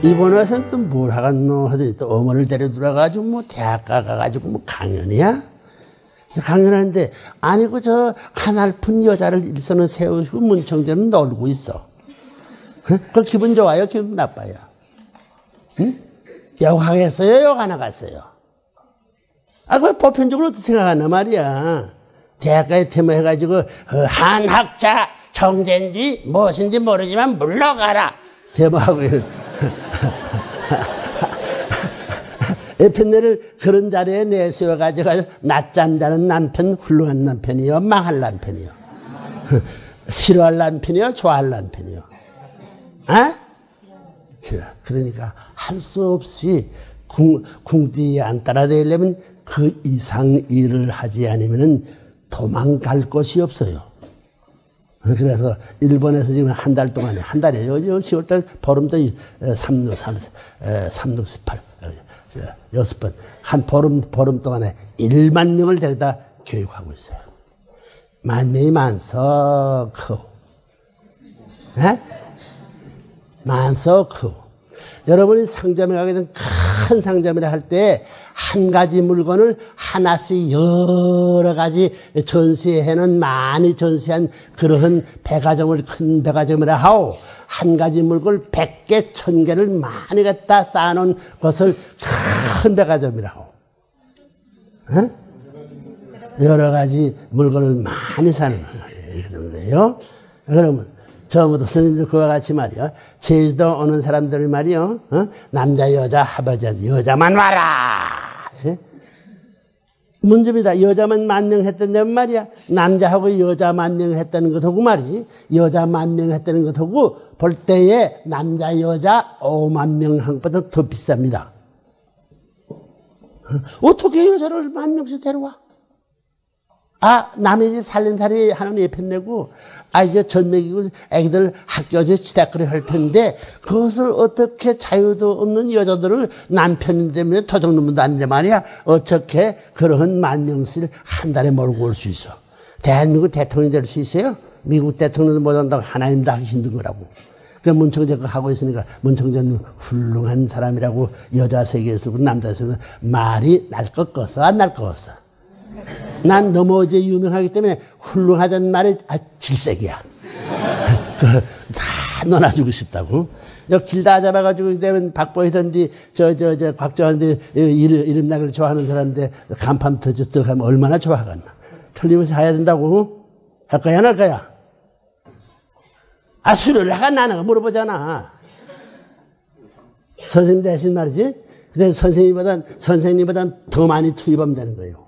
이번에 와서는 또 뭘 하겠노 하더니 또 어머니를 데려들어가지고 뭐 대학 가가지고 뭐 강연이야? 강연하는데 아니고 저 가날픈 여자를 일선을 세우시고 문청재는 놀고 있어. 그 기분 좋아요? 기분 나빠요? 응? 욕하겠어요? 욕 안 하겠어요? 그 보편적으로 어떻게 생각하나 말이야. 대학가에 퇴모해가지고 한학자 청재인지 무엇인지 모르지만 물러가라. 퇴모하고 에펜네를 그런 자리에 내세워가지고 낮잠 자는 남편 훌륭한 남편이요 망할 남편이요 싫어할 남편이요 좋아할 남편이요 싫어. 그러니까 할 수 없이 궁디에 안 따라다니려면 그 이상 일을 하지 않으면 도망갈 곳이 없어요. 그래서 일본에서 지금 한 달 동안에 한 달이에요. 10월달 보름도 368 6번 한 보름 동안에 1만 명을 데려다 교육하고 있어요. 만명이 많소 크고 많소 크고 여러분이 상점에 가게 된 큰 상점이라 할 때 한 가지 물건을 하나씩 여러 가지 전시회는 많이 전시한 그러한 백화점을 큰 백화점이라 하오. 한 가지 물건을 100개, 1000개를 많이 갖다 쌓아놓은 것을 큰 백화점이라 하오. 여러 가지 물건을 많이 사는 이렇게 되는 거예요. 그러면 처음부터 스님들 그와 같이 말이요. 제주도 오는 사람들 말이요. 남자, 여자, 합하자. 여자만 와라. 문제입니다. 여자만 10,000명 했다는 말이야. 남자하고 여자 10,000명 했다는 것하고 말이지. 여자 10,000명 했다는 것하고 볼 때에 남자, 여자 50,000명 한 것보다 더 비쌉니다. 어떻게 여자를 10,000명씩 데려와? 남의 집 살림살이 하는 예편 내고, 이제 전 먹이고, 애기들 학교에서 치대거리 할 텐데, 그것을 어떻게 자유도 없는 여자들을 남편 때문에 도둑놈도 아닌데 말이야, 어떻게 그런 10,000명씩 한 달에 몰고 올 수 있어? 대한민국 대통령이 될 수 있어요? 미국 대통령도 못한다고 하나님도 하기 힘든 거라고. 그 문청재가 하고 있으니까, 문청재는 훌륭한 사람이라고 여자 세계에서, 남자 세계에서 말이 날 것 같어? 안 날 것 같어? 난 너무 어제 유명하기 때문에 훌륭하다는 말이 질색이야. 다 논아주고 싶다고. 길 다 잡아가지고 되면 박보이든지 곽정환인데 이름나기를 좋아하는 사람인데 간판 터졌어 하면 얼마나 좋아하겠나. 틀림없이 해야 된다고. 할 거야 안 할 거야? 수료를 하가 나나가 물어보잖아. 선생님 대신 말이지. 근데 선생님보단 더 많이 투입하면 되는 거예요.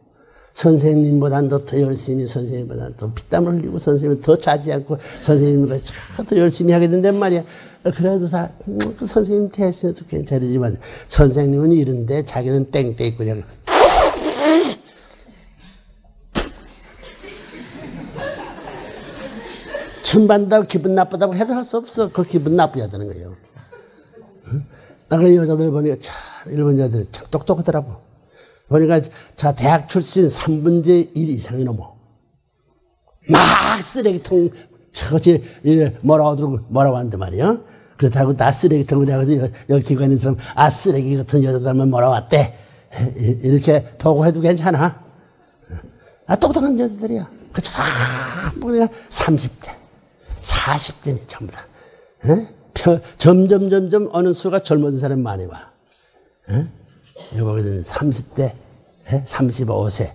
선생님보단 더 열심히, 선생님보다 더 피땀을 흘리고, 선생님은 더 자지 않고, 선생님보다 더 열심히 하게 된단 말이야. 그래도 그 선생님 대신해도 괜찮지만, 선생님은 이런데 자기는 땡땡 그냥. 춤반다고 기분 나쁘다고 해도 할 수 없어. 그 기분 나쁘야 되는 거예요. 그 여자들 보니까 일본 여자들이 참 똑똑하더라고. 보니까 대학 출신 1/3 이상이 넘어. 막 쓰레기통 저것이 뭐라고 하는데 말이야. 그렇다고 나 쓰레기통을 해가지고 여기 기관에 있는 사람 쓰레기 같은 여자들만 몰아왔대. 이렇게 보고해도 괜찮아. 똑똑한 여자들이야. 그 전부 그냥 30대 40대면 전부 다. 점점 어느 수가 젊은 사람 많이 와. 여기는 30대, 35세,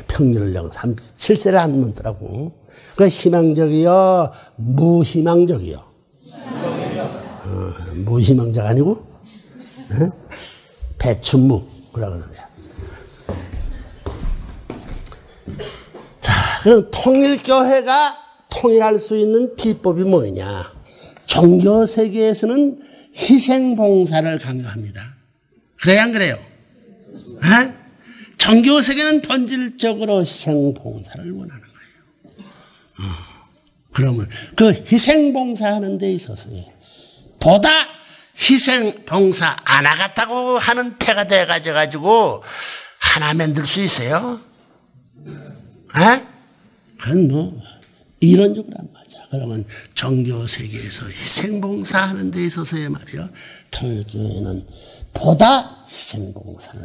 평균연령 37세를 안 넘더라고. 그 희망적이요, 무희망적이요. 무희망적 아니고, 배춘무, 그러고 그래요. 자, 그럼 통일교회가 통일할 수 있는 비법이 뭐냐? 종교 세계에서는 희생봉사를 강요합니다. 그래요, 안 그래요? 종교 세계는 본질적으로 희생봉사를 원하는 거예요. 그러면 그 희생봉사하는 데 있어서 보다 희생봉사 안 하겠다고 하는 태가 돼가지고 하나 만들 수 있어요? 그건 이론적으로 안 맞아. 그러면 종교 세계에서 희생봉사하는 데 있어서의 말이요. 통일교회는 보다 희생봉사를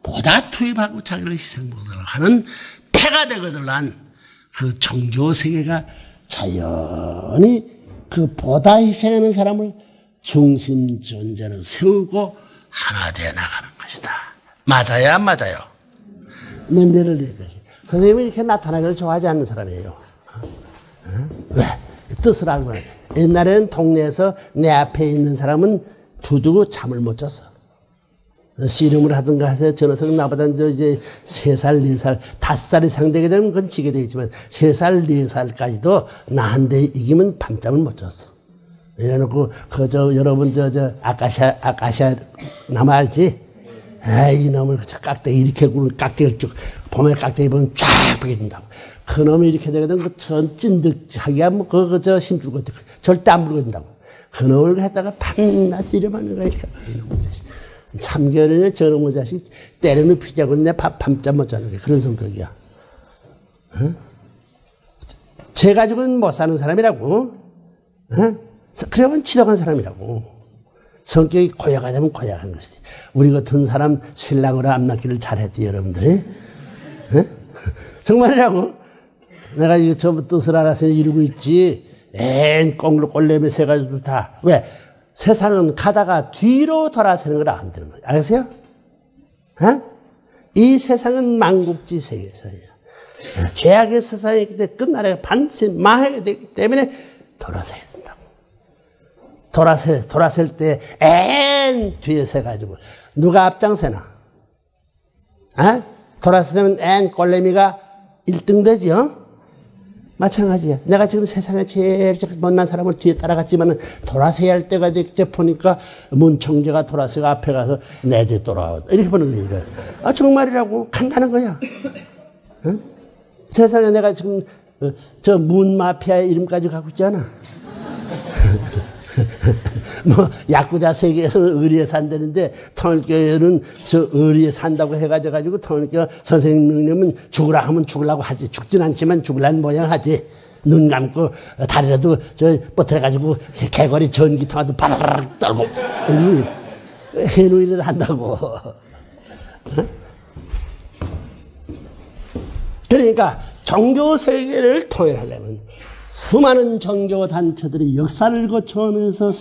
보다 투입하고 자기를 희생봉사를 하는 패가 되거들란 그 종교 세계가 자연히 그 보다 희생하는 사람을 중심 존재로 세우고 하나 되어 나가는 것이다. 맞아요, 안 맞아요? 낸데를 이렇게. 선생님이 이렇게 나타나기를 좋아하지 않는 사람이에요. 왜? 뜻을 알고 해요. 옛날에는 동네에서 내 앞에 있는 사람은 두두고 잠을 못 잤어. 씨름을 하든가 해서 저 녀석은 나보다 이제 3살, 4살, 5살이 상대가 되면 그건 지게 되겠지만 3살, 4살까지도 나한테 이기면 밤잠을 못 잤어. 이래놓고 여러분 아카시아 나무 알지? 에이 이놈을 깍대기 이렇게 구는 깍대기를 쭉 봄에 깍대기 보면 쫙 베게 된다고. 그 놈이 이렇게 되거든 그 전 찐득하기야 뭐 그거 힘줄 것 같아. 절대 안 불거든다고. 그 놈을 갖다가 밤낮 씨름하는 거야 이렇게. 이놈의 자식. 3개월이나 저놈의 자식 때려눕히자고 내 밤잠 못 자는 게 그런 성격이야. 어? 제 가지고는 못 사는 사람이라고. 어? 그러면 지독한 사람이라고. 성격이 고약하다면 고약한 것이지. 우리 같은 사람 신랑으로 안 낳기를 잘했지 여러분들이. 어? 정말이라고. 내가 이거 전부 뜻을 알아서 이루고 있지. 꼴레미 세 가지도 다. 왜? 세상은 가다가 뒤로 돌아서는 걸 안 되는 거예요. 알겠어요? 어? 이 세상은 망국지 세계에서예요. 죄악의 세상이기 때문에 끝나래 반드시 망하게 되기 때문에 돌아서야 된다고. 돌아설 때 뒤에 서가지고 누가 앞장서나? 어? 돌아서면 꼴레미가 1등 되지요? 마찬가지야. 내가 지금 세상에 제일 못난 사람을 뒤에 따라갔지만 돌아서야 할 때가 돼 보니까 문청재가 돌아서 앞에 가서 내 뒤에 돌아와. 이렇게 보는 거니까. 아, 정말이라고. 간다는 거야. 어? 세상에 내가 지금 저 문마피아 이름까지 갖고 있잖아. 뭐 야구자 세계에서는 의리에 산다는데 통일교회는 저 의리에 산다고 해가지고 통일교 선생님은 죽으라 하면 죽으려고 하지. 죽진 않지만 죽으라는 모양 하지. 눈 감고 다리라도 저 뻗어가지고 개거리 전기통화도 바라락 떨고 해놓이라도 한다고. 어? 그러니까 종교 세계를 통일하려면 수많은 종교 단체들이 역사를 거쳐오면서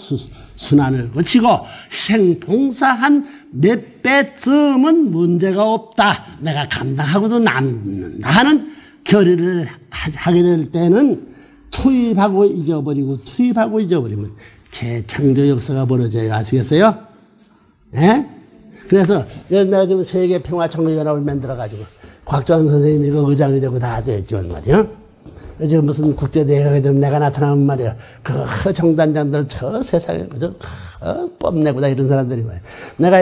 순환을 거치고 희생 봉사한 몇 배쯤은 문제가 없다. 내가 감당하고도 남는다 하는 결의를 하게 될 때는 투입하고 잊어버리면 재창조 역사가 벌어져요. 아시겠어요? 예? 그래서 내가 지금 세계평화총회연합을 만들어가지고 곽정환 선생님이 그 의장이 되고 다 됐지만 말이야. 지금 무슨 국제대회가 되면 내가 나타나면 말이야. 그 정단장들 저 세상에 그저 뽐내고 다 이런 사람들이 말이야. 내가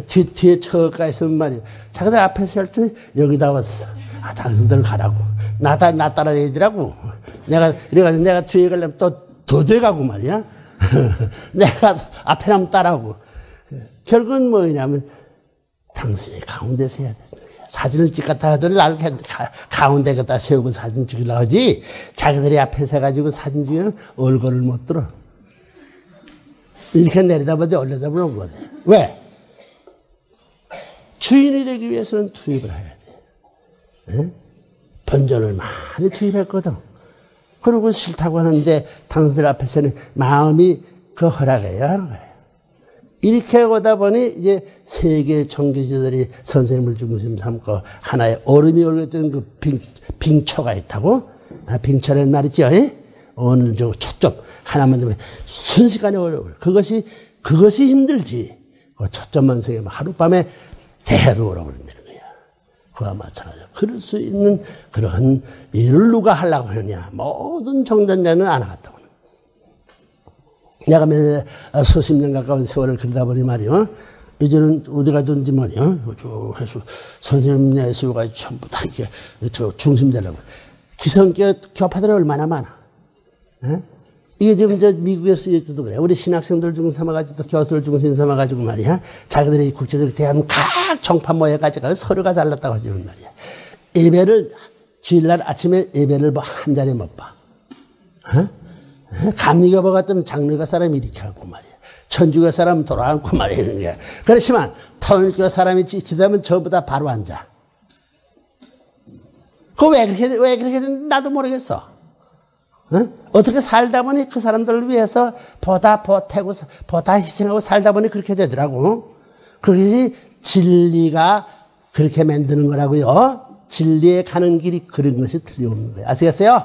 뒤에 처가 있으면 말이야. 자기들 앞에서 할 때 여기다 왔어. 아, 당신들 가라고. 나 따라다니더라고. 이래가지고 내가 뒤에 가려면 더 뒤에 가고 말이야. 내가 앞에 나면 따라오고. 결국은 뭐냐면 당신이 가운데서 해야 돼. 사진을 찍겠다 하더니 나를 가운데 갖다 세우고 사진 찍으려고 하지. 자기들이 앞에 서가지고 사진 찍으면 얼굴을 못 들어. 이렇게 내려다보지 올려다보는 거거든. 왜? 주인이 되기 위해서는 투입을 해야 돼. 에? 번전을 많이 투입했거든. 그리고 싫다고 하는데 당신들 앞에서는 마음이 그 허락해야 하는 거예요. 이렇게 오다 보니 이제 세계 종교지들이 선생님을 중심 삼고 하나의 얼음이 올렸던 그 빙초가 있다고. 빙초라는 말 있죠. 오늘 저 초점 하나만 되면 순식간에 어려워. 그것이 힘들지. 그 초점만 생기면 하룻밤에 대해도 얼어버린다는 거야. 그와 마찬가지로 그럴 수 있는 그런 일을 누가 하려고 하느냐. 모든 정전자는 안 하겠다고. 내가 수십 년 가까운 세월을 그러다 보니 말이요. 이제는 어디 가든지 말이요. 쭉 해서 선생님 내수가 전부 다 이렇게 저 중심되려고. 기성교 교파들이 얼마나 많아. 에? 이게 지금 저 미국에서 이때도 그래. 우리 신학생들 중심 삼아가지고 교수들 중심 삼아가지고 말이야. 자기들이 국제적 대하면 각 정파 모여가지고 서로가 잘났다고 하지만 말이야. 예배를 주일날 아침에 예배를 한 자리 못 봐. 어? 감리교법 같으면 장로교 사람이 이렇게 하고 말이야. 천주교 사람 돌아앉고 말이야. 이런 게. 그렇지만 통일교 사람이 지치다면 저보다 바로 앉아. 그거 왜 그렇게 되는지 나도 모르겠어. 어? 어떻게 살다 보니 그 사람들을 위해서 보다 보태고 보다 희생하고 살다 보니 그렇게 되더라고. 그것이 진리가 그렇게 만드는 거라고요. 진리에 가는 길이 그런 것이 틀림없는 거예요. 아시겠어요?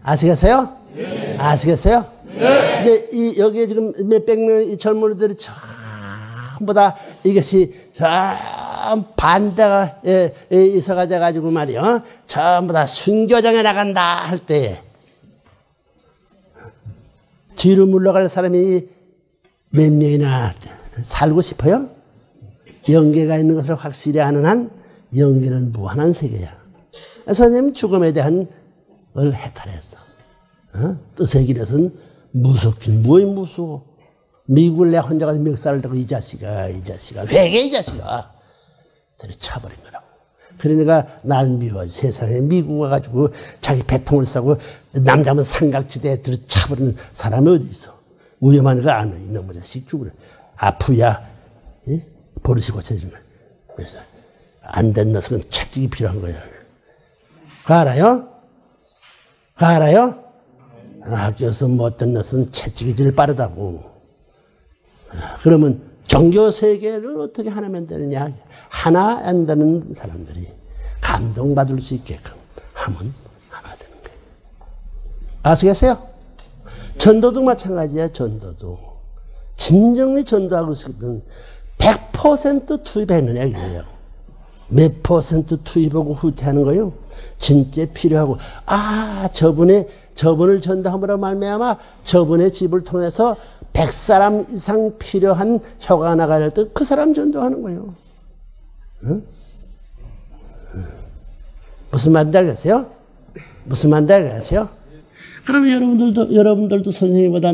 아시겠어요? 네. 아시겠어요? 네. 이제 여기에 지금 몇백 명의 젊은이들이 전부 다 이것이 전 반대가 있어가지고 말이요. 전부 다 순교장에 나간다 할 때에 뒤로 물러갈 사람이 몇 명이나 살고 싶어요? 영계가 있는 것을 확실히 아는 한 영계는 무한한 세계야. 선생님 죽음에 대한 걸 해탈했어. 뜻의 길에서는 무섭긴 뭐이 무서워. 미국을 내 혼자 가서 멱살을 들고 이 자식아 회개 이 자식아 때려쳐버린 거라고. 그러니까 날 미워. 세상에 미국 와가지고 자기 배통을 싸고 남자면 삼각지대에 들어쳐버리는 사람이 어디 있어. 위험한 거 아는 이놈의 자식 죽으래. 아프야 버릇이 고쳐지면. 그래서 안 된 녀석은 채찍이 필요한 거야. 그거 알아요? 그거 알아요? 학교에서 못된 녀석은 채찍이 제일 빠르다고. 그러면 종교 세계를 어떻게 하나면 되느냐. 하나 안 되는 사람들이 감동받을 수 있게끔 하면 하나 되는 거예요. 아시겠어요? 전도도 마찬가지야. 전도도 진정히 전도하고 싶은 100% 투입했느냐 이거예요. 몇 퍼센트 투입하고 후퇴하는 거예요. 진짜 필요하고 저분을 전도함으로 말미암아 저분의 집을 통해서 100사람 이상 필요한 효과가 나갈 때 그 사람 전도하는 거예요. 응? 무슨 말인지 알겠어요? 무슨 말인지 알겠어요? 그럼 여러분들도 선생님보다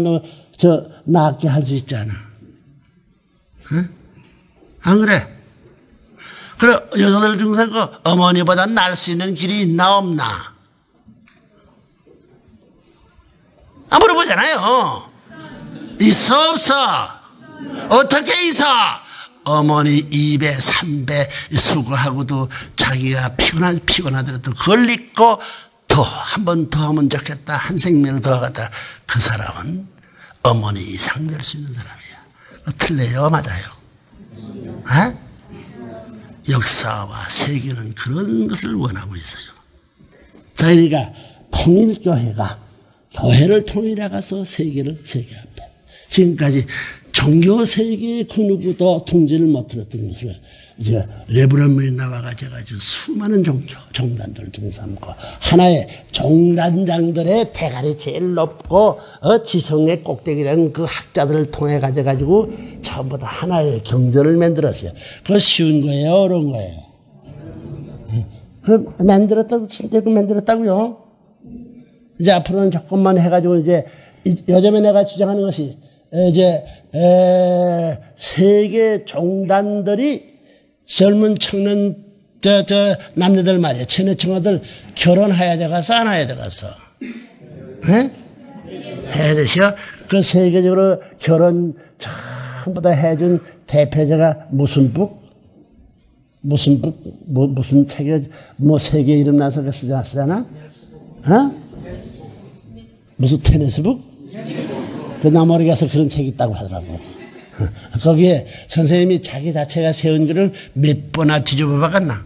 낫게 할 수 있잖아. 응? 안 그래? 그래, 여자들 중에서 그 어머니보다 날 수 있는 길이 있나 없나? 물어보잖아요. 있어 없어? 어떻게 있어? 어머니 2배 3배 수고하고도 자기가 피곤하더라도 그걸 잊고 더 한 번 더 하면 좋겠다. 한 생명을 더 하겠다. 그 사람은 어머니 이상 될 수 있는 사람이야. 틀려요? 맞아요? 에? 역사와 세계는 그런 것을 원하고 있어요. 자, 그러니까 통일교회가 교회를 통일해가서 세계를 세계 앞에 지금까지 종교 세계의 그 누구도 통제를 못 들었던 것을 이제 레브런문이 나와가지고 수많은 종단들을 등삼고 하나의 종단장들의 대가리 제일 높고 지성의 꼭대기라는 그 학자들을 통해 가지고 전부 다 하나의 경전을 만들었어요. 그거 쉬운 거예요, 어려운 거예요? 그 만들었다고 진짜 그 만들었다고요? 이제 앞으로는 조금만 해가지고 이제 요즘에 내가 주장하는 것이 이제 세계 종단들이 젊은 청년 남녀들 말이야. 청년 청아들 결혼해야 돼가서 안 해야 돼가서 해야 되시오. 그 세계적으로 결혼 전부 다 해준 대표자가 무슨 책에 세계 이름 나서 그 쓰잖아. 무슨 테니스북? 그 나머지 가서 그런 책이 있다고 하더라고. 거기에 선생님이 자기 자체가 세운 글을 몇 번이나 뒤집어 박았나?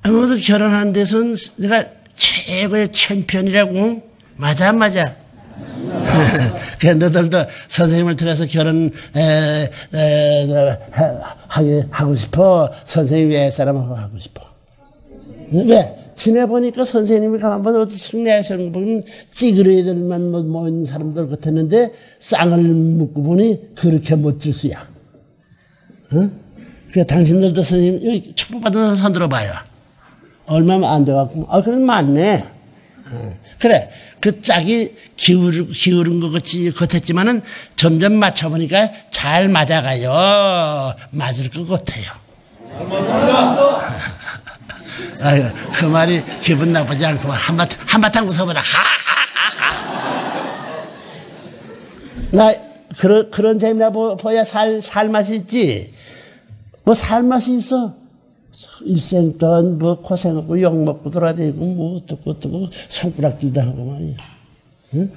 아무도 결혼하는 데서는 내가 최고의 챔피언이라고? 맞아, 안 맞아? 그 너들도 선생님을 들어서 결혼 하고 싶어? 선생님 왜 사람하고 하고 싶어? 왜? 지내보니까 선생님이 가만 보면 어떻게 내세우는 보면 찌그러기들만 모인 사람들 같았는데 쌍을 묶고 보니 그렇게 멋질 수야. 그 당신들도 선생님 여기 축복받은 손 들어봐요. 얼마면 안 돼갖고 그럼 많네. 그래. 그 짝이 기울은 것 같았지만은 점점 맞춰보니까 잘 맞아가요. 맞을 것 같아요. 아유, 그 말이 기분 나쁘지 않고 한바탕 웃어보다 나 그런 재미나 보야 살 맛이 있지. 뭐 살 맛이 있어. 일생 동안 뭐 고생하고 욕먹고 돌아다니고 뭐 어떻고 손가락질도 하고 말이야. 응?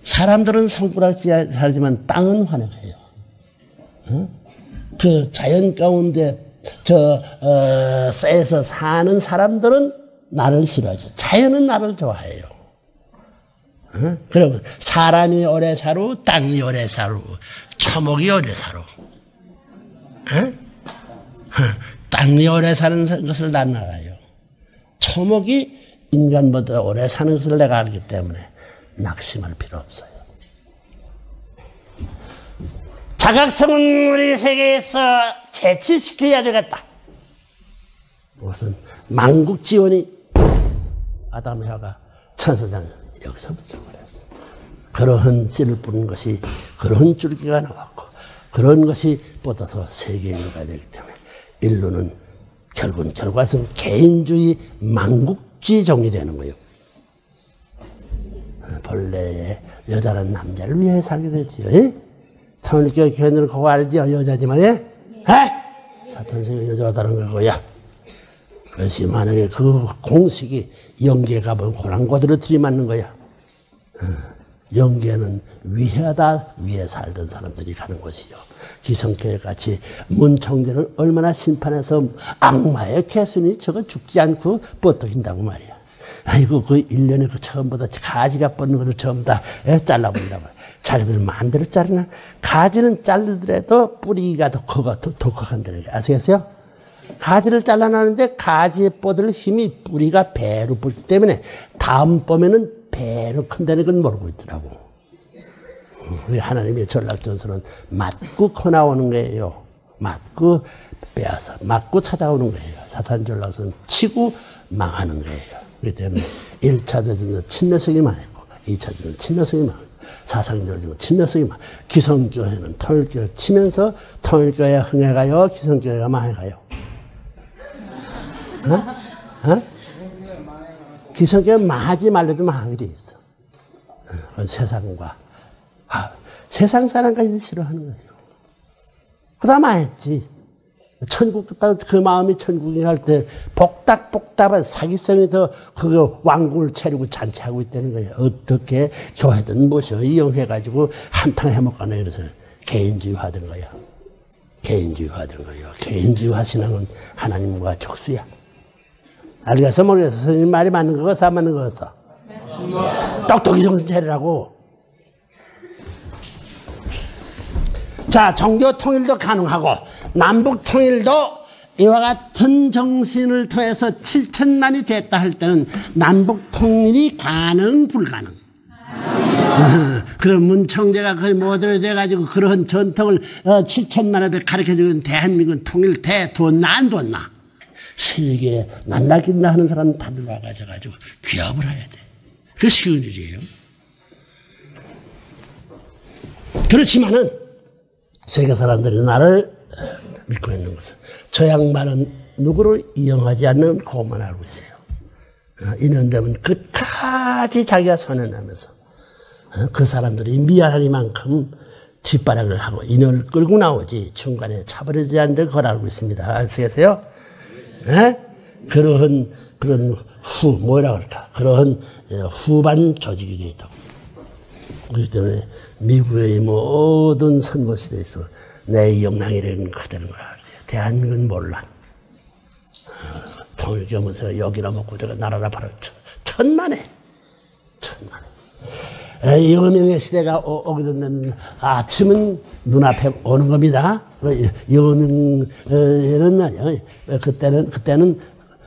사람들은 손가락질 하지만 땅은 환영해요. 응? 그 자연 가운데 쇠에서 사는 사람들은 나를 싫어하죠. 자연은 나를 좋아해요. 응? 그러면 사람이 오래 사루, 땅이 오래 사루, 초목이 오래 사루. 응? 땅이 오래 사는 것을 난 알아요. 초목이 인간보다 오래 사는 것을 내가 알기 때문에 낙심할 필요 없어요. 자각성은 우리 세계에서 채취시켜야 되겠다. 무슨 만국지원이 아담 해와가 천사장 여기서부터 그랬어. 그러한 씨를 뿌린 것이 그러한 줄기가 나왔고 그런 것이 뻗어서 세계인류가 되기 때문에 인류는 결과는 개인주의 만국주의종이 되는 거예요. 본래 여자는 남자를 위해 살게 되지요. 성일교 교회는 그거 알지요? 여자지만 사탄생이 여자다는 거야. 그것이 만약에 그 공식이 영계에 가면 고랑고대로 들이맞는 거야. 영계는 위하다 위에 살던 사람들이 가는 곳이요. 기성교회 같이 문청제를 얼마나 심판해서 악마의 개순이 저거 죽지 않고 뻗어긴다고 말이야. 아이고 그 1년에 그 처음보다 가지가 뻗는 거를 전부 다 잘라버린다고. 자기들 마음대로 자르나. 가지는 자르더라도 뿌리가 더 독하간다는 거예요. 아시겠어요? 가지를 잘라내는데 가지에 뻗을 힘이 뿌리가 배로 붙기 때문에 다음번에는 배로 큰다는 건 모르고 있더라고. 우리 하나님의 전락전선은 맞고 커 나오는 거예요. 맞고 빼앗아, 맞고 찾아오는 거예요. 사탄 전락선은 치고 망하는 거예요. 그렇기 때문에 1차 대전은 친려성이 많았고 2차 대전은 친려성이 많았고 사상절도 친려성이 많았고 기성교회는 통일교회 치면서 통일교회가 흥해가요. 기성교회가 망해가요. 기성교회 망하지 말래도 망하게 돼 있어. 그건 세상과 세상 사람까지 싫어하는 거예요. 그다음 망했지. 천국 그 마음이 천국이 할 때 복답한 사기성이 더 그 왕궁을 차리고 잔치하고 있다는 거예요. 어떻게 교회든 모셔 이용해가지고 한탕 해먹거나 이래서 개인주의화되는 거야. 개인주의화되는 거예요. 개인주의화 신앙은 하나님과 족수야. 알겠어 모르겠어. 선생님 말이 맞는 거겠어 안 맞는 거겠어? 똑똑히 정신 차리라고. 자, 종교 통일도 가능하고 남북 통일도 이와 같은 정신을 통해서 7천만이 됐다 할 때는 남북 통일이 가능 불가능. 그런 문청제가 거의 모델이 돼가지고 그런 전통을 7천만에 가르쳐주는 대한민국 통일 뒀나 안 뒀나. 세계에 난다긴다 하는 사람 다 들어와가지고 귀합을 해야 돼. 그게 쉬운 일이에요. 그렇지만은 세계 사람들이 나를 믿고 있는 것은 저 양반은 누구를 이용하지 않는 그것만 알고 있어요. 인연되면 끝까지 자기가 선언하면서 그 사람들이 미안하니만큼 뒷바람을 하고 인연을 끌고 나오지 중간에 차버리지 않는 걸 알고 있습니다. 아시겠어요? 그런 뭐라 그럴까? 그런 후반 조직이 되어 있다고. 그렇기 때문에 미국의 모든 선거 시대에서 내 영향이라는 그대로 걸 알아요. 대한민국은 몰라. 통일교면서 여기나 먹고 저가 나라나 바로 천만에. 여명의 시대가 오게 되는 아침은 눈앞에 오는 겁니다. 여명에는 말이야. 그때는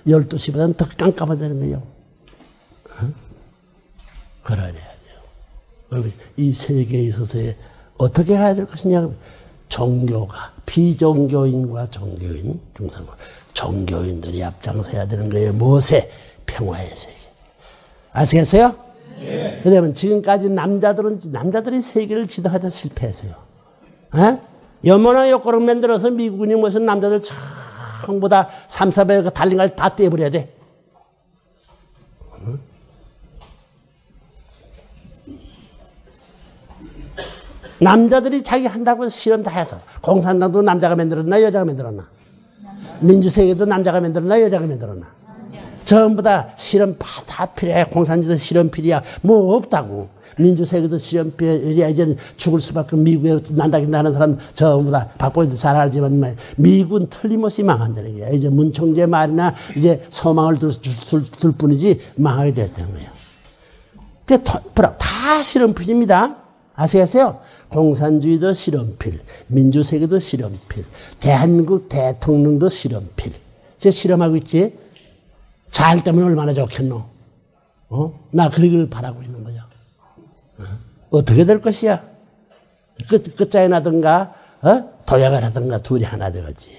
12시보다는 더 깜깜하다는 거예요. 그래야 돼요. 그리고 이 세계에 있어서의 어떻게 해야 될 것이냐. 종교가, 비종교인과 종교인, 중상과 종교인들이 앞장서야 되는 거예요. 무엇에? 평화의 세계. 아시겠어요? 네. 그러면 지금까지 남자들이 세계를 지도하다 실패했어요. 에? 여모나 요거를 만들어서 미국인이 무슨 남자들 전부 다 3, 4배 달린 걸 다 떼버려야 돼. 남자들이 자기 한다고 해서 실험 다 해서 공산당도 남자가 만들었나 여자가 만들었나? 민주세계도 남자가 만들었나 여자가 만들었나? 전부 다 실험 다 필요해. 공산주의도 실험필이야. 뭐 없다고. 민주세계도 실험필이야. 이제는 죽을 수밖에. 미국에 난다긴다는 사람 전부 다 박보이도 잘 알지만 미국은 틀림없이 망한다는 거야. 이제 문총재 말이나 이제 소망을 둘 뿐이지 망하게 됐다는 거예요. 다 실험필입니다. 아시겠어요? 공산주의도 실험필, 민주세계도 실험필, 대한민국 대통령도 실험필. 제 실험하고 있지? 잘 때문에 얼마나 좋겠노? 나 그러기를 바라고 있는 거야. 어떻게 될 것이야? 끝자에 나든가, 도약을 하든가 둘이 하나 되겠지.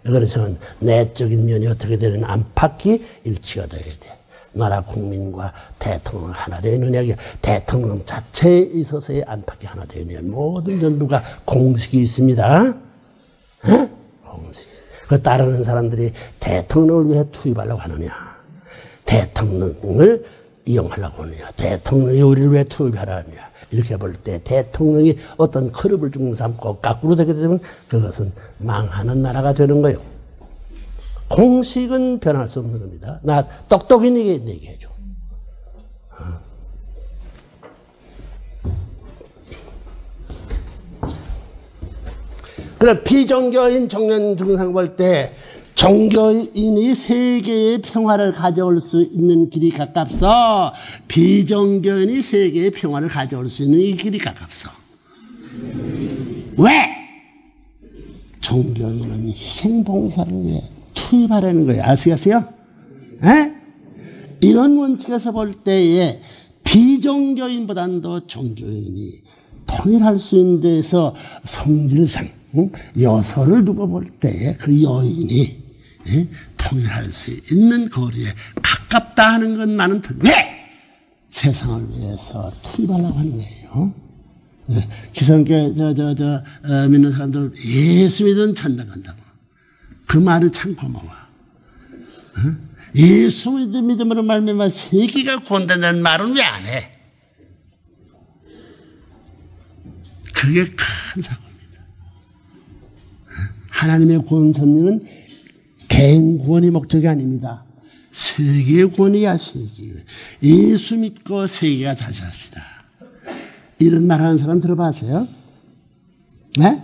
그래서 내적인 면이 어떻게 되는 안팎이 일치가 되어야 돼. 나라 국민과 대통령 하나 되어 있느냐, 대통령 자체에 있어서의 안팎이 하나 되어 있느냐, 모든 전부가 공식이 있습니다. 공식. 그 따르는 사람들이 대통령을 위해 투입하려고 하느냐, 대통령을 이용하려고 하느냐, 대통령이 우리를 왜 투입하느냐, 이렇게 볼 때 대통령이 어떤 그룹을 중심 삼고 거꾸로 되게 되면 그것은 망하는 나라가 되는 거예요. 공식은 변할 수 없는 겁니다. 나 똑똑히 얘기해줘. 그래, 비종교인 청년 증상 볼 때 종교인이 세계의 평화를 가져올 수 있는 길이 가깝소. 비종교인이 세계의 평화를 가져올 수 있는 이 길이 가깝소. 왜? 종교인은 희생봉사를 위해 투입하라는 거예요. 아시겠어요? 에? 이런 원칙에서 볼 때에 비종교인보다도 종교인이 통일할 수 있는 데서 성질상 요소를 두고 볼 때에 그 여인이 통일할 수 있는 거리에 가깝다 하는 건 나는 왜? 세상을 위해서 투입하려고 하는 거예요. 기성교 믿는 사람들 예수 믿으면 천당 간다고. 그 말이 참 고마워. 예수 믿음으로 말미암아 세계가 구원된다는 말은 왜 안 해? 그게 큰 사고입니다. 하나님의 구원 섭리는 개인 구원이 목적이 아닙니다. 세계 구원이야, 세계. 예수 믿고 세계가 잘 삽시다. 이런 말 하는 사람 들어봤어요? 네?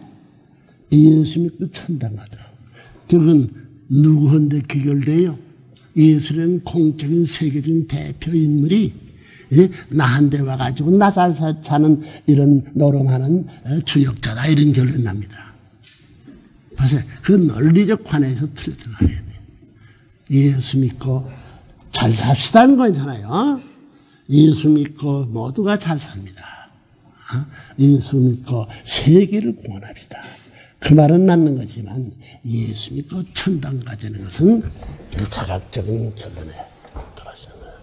예수 믿고 천당 가자. 그건 누구한테 귀결돼요? 예수는 공적인 세계적인 대표 인물이 나한테 와가지고 나 잘 사는 이런 노름하는 주역자다 이런 결론이 납니다. 그래서 그 논리적 관해에서 틀렸던 말이에요. 예수 믿고 잘 삽시다는 거잖아요. 예수 믿고 모두가 잘 삽니다. 예수 믿고 세계를 구원합시다. 그 말은 맞는 거지만 예수 믿고 천당 가자는 것은 자각적인 결론에 떨어지는 거예요.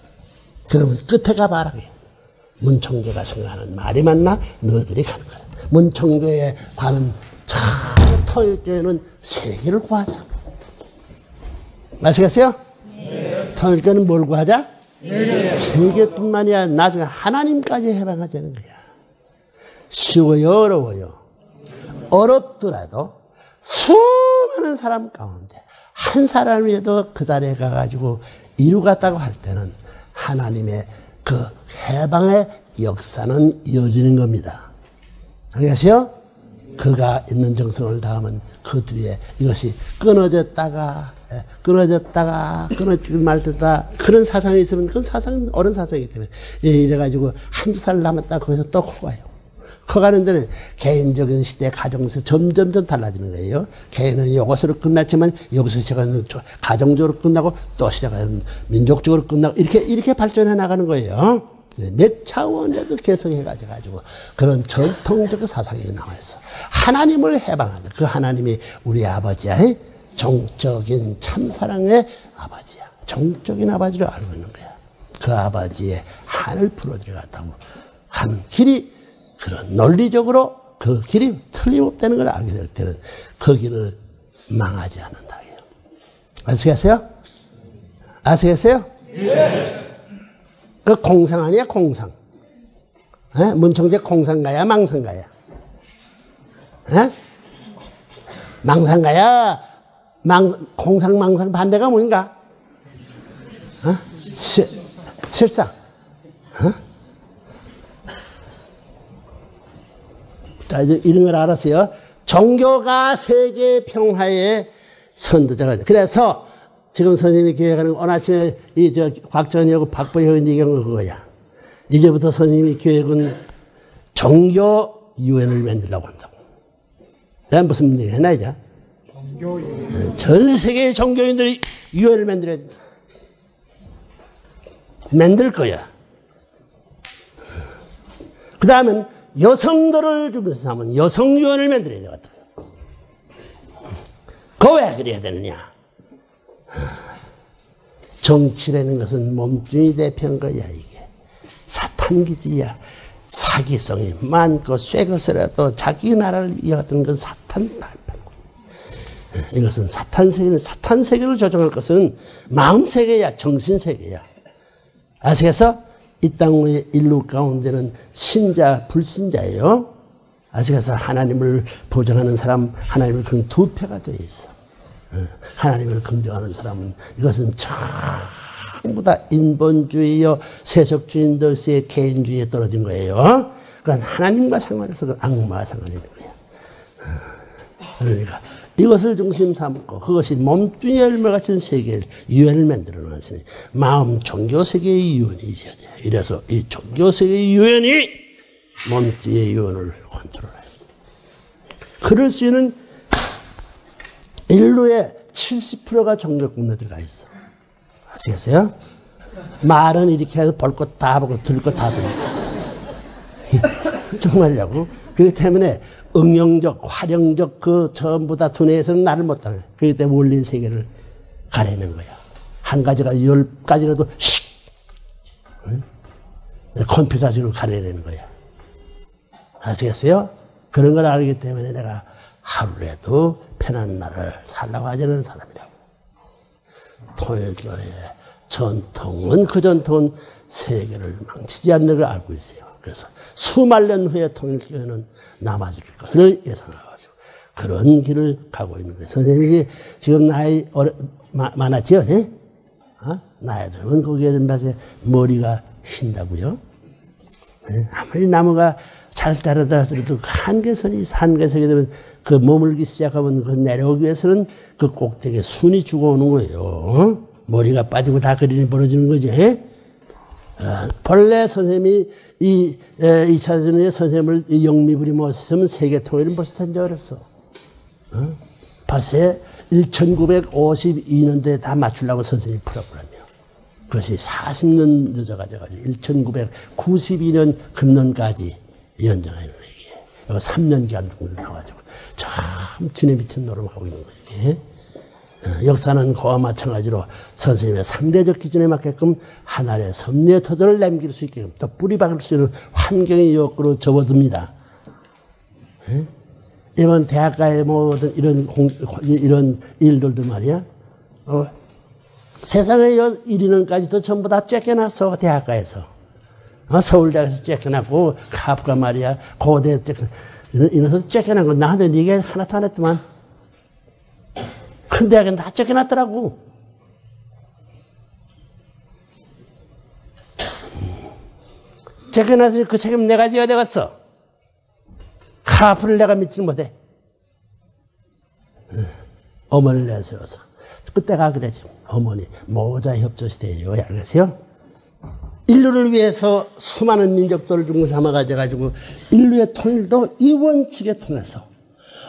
그러면 끝에 가봐라. 문총재가 생각하는 말이 맞나? 너희들이 가는 거야. 문총재에 관한 통일교회는 세계를 구하자. 아시겠어요? 네. 통일교회는 뭘 구하자? 네. 세계뿐만이 아니라 나중에 하나님까지 해방하자는 거야. 쉬워요, 어려워요? 어렵더라도 수많은 사람 가운데 한 사람이라도 그 자리에 가가지고 이루갔다고 할 때는 하나님의 그 해방의 역사는 이어지는 겁니다. 알겠어요? 그가 있는 정성을 다하면 그 뒤에 이것이 끊어졌다가 끊어질 말듣다 그런 사상이 있으면 그건 사상은 옳은 사상이기 때문에 이래가지고 한두 살 남았다 거기서 또 커가요. 커가는 데는 개인적인 시대, 가정에서 점점 달라지는 거예요. 개인은 이것으로 끝났지만 여기서 시작하는 가정적으로 끝나고 또 시작하는 민족적으로 끝나고 이렇게 발전해 나가는 거예요. 몇 차원에도 개성해가지고 그런 전통적 사상이 나와 있어. 하나님을 해방하는 그 하나님이 우리 아버지야. 정적인 참사랑의 아버지야. 정적인 아버지를 알고 있는 거야. 그 아버지의 한을 풀어들여갔다고 하는 길이 그런 논리적으로 그 길이 틀림없다는 걸 알게 될 때는 그 길을 망하지 않는다. 아시겠어요? 아시겠어요? 네. 그 공상 아니야, 공상. 에? 문청재 공상가야, 망상가야? 에? 망상가야, 공상, 망상 반대가 뭔가? 실상. 자, 이제 이런 걸 알았어요. 종교가 세계 평화의 선두자가 돼. 그래서 지금 선생님이 기획하는 오늘 아침에 곽전이하고 박보혁이 얘기한 거 그거야. 이제부터 선생님이 기획은 종교 유엔을 만들려고 한다고. 내가 무슨 얘기 했나 이제? 종교 유엔. 전 세계의 종교인들이 유엔을 만들어야 돼. 만들 거야. 그 다음은 여성들을 중심으로 하면 여성 유엔을 만들어야 되거든. 그거 왜 그래야 되느냐? 정치라는 것은 몸뚱이 대표한 거야, 이게. 사탄기지야. 사기성이 많고, 쇠 것이라도 자기 나라를 이어갔던 건 사탄 발표고. 이것은 사탄 세계는, 사탄 세계를 조정할 것은 마음 세계야, 정신 세계야. 아시겠어? 이 땅의 인류 가운데는 신자, 불신자예요. 아시겠어? 하나님을 부정하는 사람, 하나님을 그런 두 패가 되어 있어. 하나님을 긍정하는 사람은 이것은 전부 다 인본주의요, 세속주의인들의 개인주의에 떨어진 거예요. 그건 하나님과 상관해서 그 악마와 상관이 있는 거예요. 그러니까 이것을 중심 삼고 그것이 몸뚱이 열매 같은 세계를, 유엔을 만들어 놓았으니 마음 종교 세계의 유엔이 있어야 돼요. 이래서 이 종교 세계의 유엔이 몸뚱이의 유엔을 컨트롤해요. 그럴 수 있는 인류의 70%가 종교권에 들어가 있어. 아시겠어요? 말은 이렇게 해서 볼 것 다 보고 들을 것 다 들고. 정말이라고. 그렇기 때문에 응용적, 활용적 그 전부 다 두뇌에서는 나를 못당해. 그렇기 때문에 원리 세계를 가리는 거야. 한 가지가 10가지라도 씩! 컴퓨터식으로 가려내는 거야. 아시겠어요? 그런 걸 알기 때문에 내가 하루라도 편한 날을 살라고 하지 않는 사람이라고. 통일교의 전통은 그 전통은 세계를 망치지 않는 걸 알고 있어요. 그래서 수만 년 후에 통일교회는 남아질 것을 예상해가지고 그런 길을 가고 있는 거예요. 선생님이 지금 나이 많았지요? 네? 나이 들면 거기에 머리가 흰다고요? 네? 아무리 나무가 잘 자라더라도 한계선이 되면 그 머물기 시작하면 그 내려오기 위해서는 그 꼭대기에 순이 죽어오는 거예요. 머리가 빠지고 다 그림이 벌어지는 거지. 본래 선생님이 이 2차 전에 선생님을 영미불이 모셨으면 세계 통일은 벌써 된 줄 알았어. 벌써 1952년대에 다 맞추려고 선생님이 풀었거든요. 그것이 40년 늦어가지고 1992년 금년까지 연장하는 얘기예요. 3년 기간 정도 나와가지고 참 뒤에 밑에 노름하고 있는 거예요. 역사는 그와 마찬가지로 선생님의 상대적 기준에 맞게끔 하나의 섭리의 터전을 남길 수 있게끔 또 뿌리 박을 수 있는 환경의 요건으로 접어듭니다. 이번 대학가의 모든 이런 일들도 말이야. 세상의 이르는까지도 전부 다 쫓겨났어, 대학가에서. 서울대학에서 쫓겨났고, 카프가 말이야, 고대 이래서 쫓겨난 거. 나한테 네게 하나도 안 했더만. 큰 대학은 다 쫓겨났더라고. 쫓겨나서 그 책임 내가 지어야 되겠어. 카프를 내가 믿지 못해. 어머니를 내세워서. 그때가 그래지. 어머니, 모자 협조시대예요. 알겠어요? 인류를 위해서 수많은 민족들을 중심 삼아가지고 인류의 통일도 이 원칙에 통해서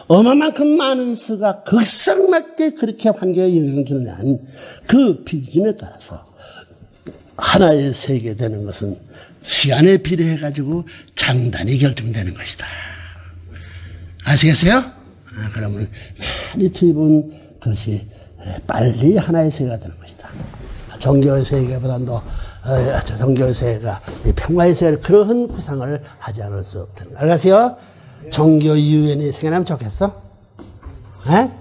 어마만큼 많은 수가 극성맞게 그렇게 환경에 영향을 주는 그 비준에 따라서 하나의 세계 되는 것은 시간에 비례해가지고 장단이 결정되는 것이다. 아시겠어요? 그러면 많이 투입은 그것이 빨리 하나의 세계가 되는 것이다. 종교의 세계보다도 종교세가 평화의 세계를 그러한 구상을 하지 않을 수 없다는 거. 알겠어요? 종교 유엔이 생겨나면 좋겠어? 에?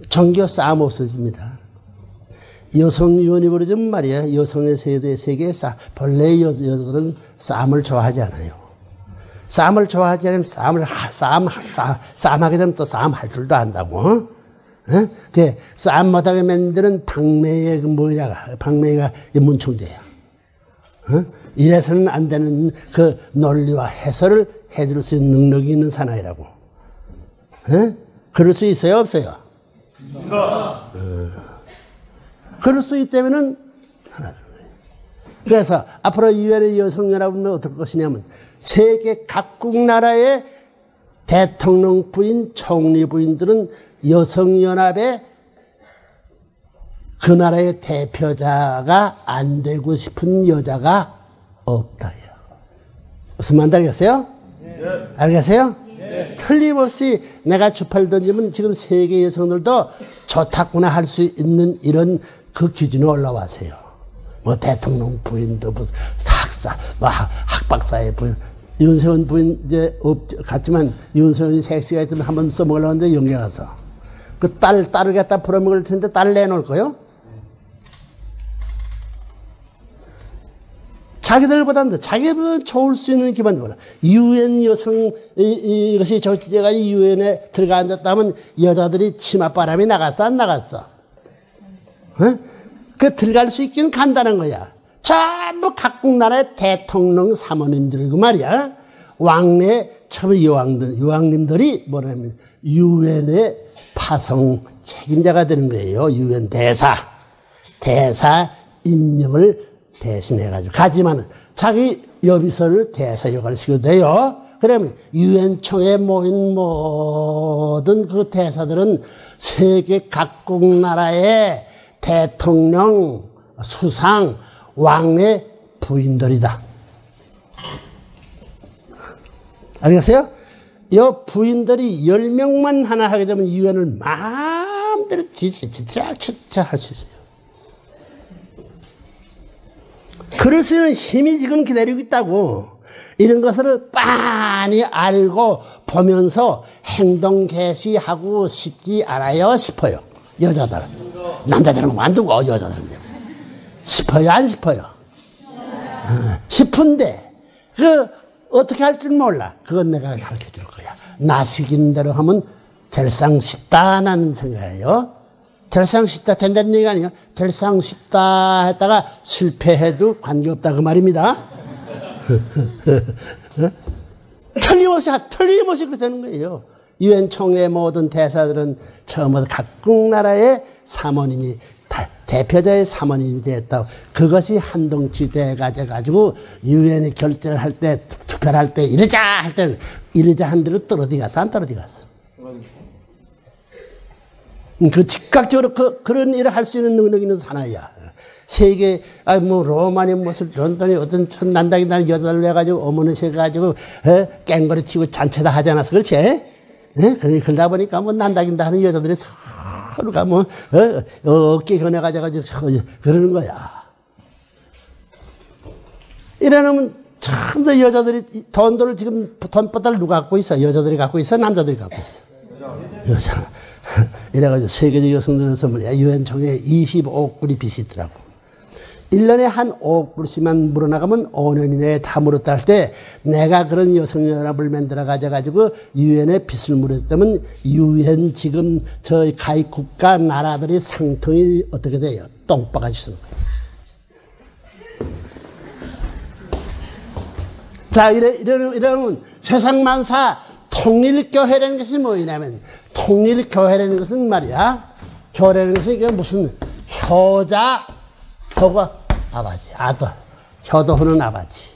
종교 싸움 없어집니다. 여성 유엔이 벌어지면 말이야. 여성의 세계에 본래 여자들은 싸움을 좋아하지 않아요. 싸움을 좋아하지 않으면 싸움하게 되면 또 싸움할 줄도 안다고. 그 싸움 못하게 만드는 방매의 방매가 문충제야. 이래서는 안 되는 그 논리와 해설을 해줄 수 있는 능력이 있는 사나이라고. 그럴 수 있어요, 없어요? 그럴 수 있다면은 하나 되는 거예요. 그래서 앞으로 유엔의 여성연합은 어떨 것이냐면 세계 각국 나라의 대통령 부인, 총리 부인들은 여성연합의 그 나라의 대표자가 안 되고 싶은 여자가 없다. 무슨 말인지 알겠어요? 네. 알겠어요? 네. 틀림없이 내가 주파를 던지면 지금 세계 여성들도 좋다구나 할 수 있는 이런 그 기준에 올라와세요. 뭐 대통령 부인도 뭐 학사, 뭐 학박사의 부인. 윤세원 부인 이제 갔지만 윤세원이 섹시가 있으면 한번 써먹으려고 하는데 영계 가서 그 딸을 갖다 풀어먹을 텐데 딸 내놓을 거요? 자기들보다는 좋을 수 있는 기반으로 유엔 여성 이것이 조치제가 유엔에 들어가 앉았다면 여자들이 치맛바람이 나갔어 안 나갔어? 그 들어갈 수 있긴 간다는 거야. 전부 각국 나라의 대통령 사모님들이고 말이야. 왕래 처음 여왕님들이 뭐냐면 유엔의 파송 책임자가 되는 거예요. 유엔 대사 임명을 대신해가지고 가지만은 자기 여비서를 대사 역할을 시켜도 돼요. 그러면 유엔 총회에 모인 모든 그 대사들은 세계 각국 나라의 대통령, 수상, 왕의 부인들이다. 알겠어요? 이 부인들이 10명만 하나 하게 되면 유엔을 마음대로 뒤치자 할 수 있어요. 그럴 수 있는 힘이 지금 기다리고 있다고. 이런 것을 빤히 알고 보면서 행동 개시하고 싶지 않아요? 싶어요. 여자들은. 남자들은 만두고 여자들은. 싶어요? 안 싶어요? 싶은데 어떻게 할 줄 몰라. 그건 내가 가르쳐 줄 거야. 나 시키는 대로 하면 될상 싶다는 생각이에요. 될상 싶다 된다는 얘기가 아니에요. 될상 싶다 했다가 실패해도 관계없다 그 말입니다. 틀림없이 그렇게 되는 거예요. 유엔 총회 모든 대사들은 처음부터 각국 나라의 사모님이 대표자의 사모님이 되었다고. 그것이 한동치대에 가져가지고 유엔이 결재를 할 때 투표를 할 때 이러자 할 때 이러자 한 대로 떨어져 갔어 안 떨어져 갔어. 그 즉각적으로 그런 일을 할 수 있는 능력 있는 사나이야. 세계 로마니 무슨 런던에 어떤 난다기 나는 여자를 내가지고 어머니세 가지고 깽거리 튀고 잔치다 하지 않았어, 그렇지? 그러다 보니까 뭐 난다긴다 하는 여자들이 서로가 뭐 어깨 겨내가지고 그러는 거야. 이래놓으면 참 더 여자들이 돈들을 지금 돈보다를 누가 갖고 있어? 여자들이 갖고 있어? 남자들이 갖고 있어? 여자. 이래가지고 세계적 여성들에서 유엔 총회에 25억 불이 빚이 있더라고. 1년에 한 5억 불씩만 물어나가면 5년 이내에 다 물었다 할 때 내가 그런 여성연합을 만들어 가져가지고 유엔에 빚을 물었다면 유엔 지금 저 가입 국가 나라들이 상통이 어떻게 돼요? 똥바가지 쓰는 거예요. 자, 이러면 세상 만사 통일교회라는 것이 뭐냐면 통일교회라는 것은 말이야. 교회라는 것은 이게 무슨 효자, 효가 아버지, 아들, 효도하는 아버지.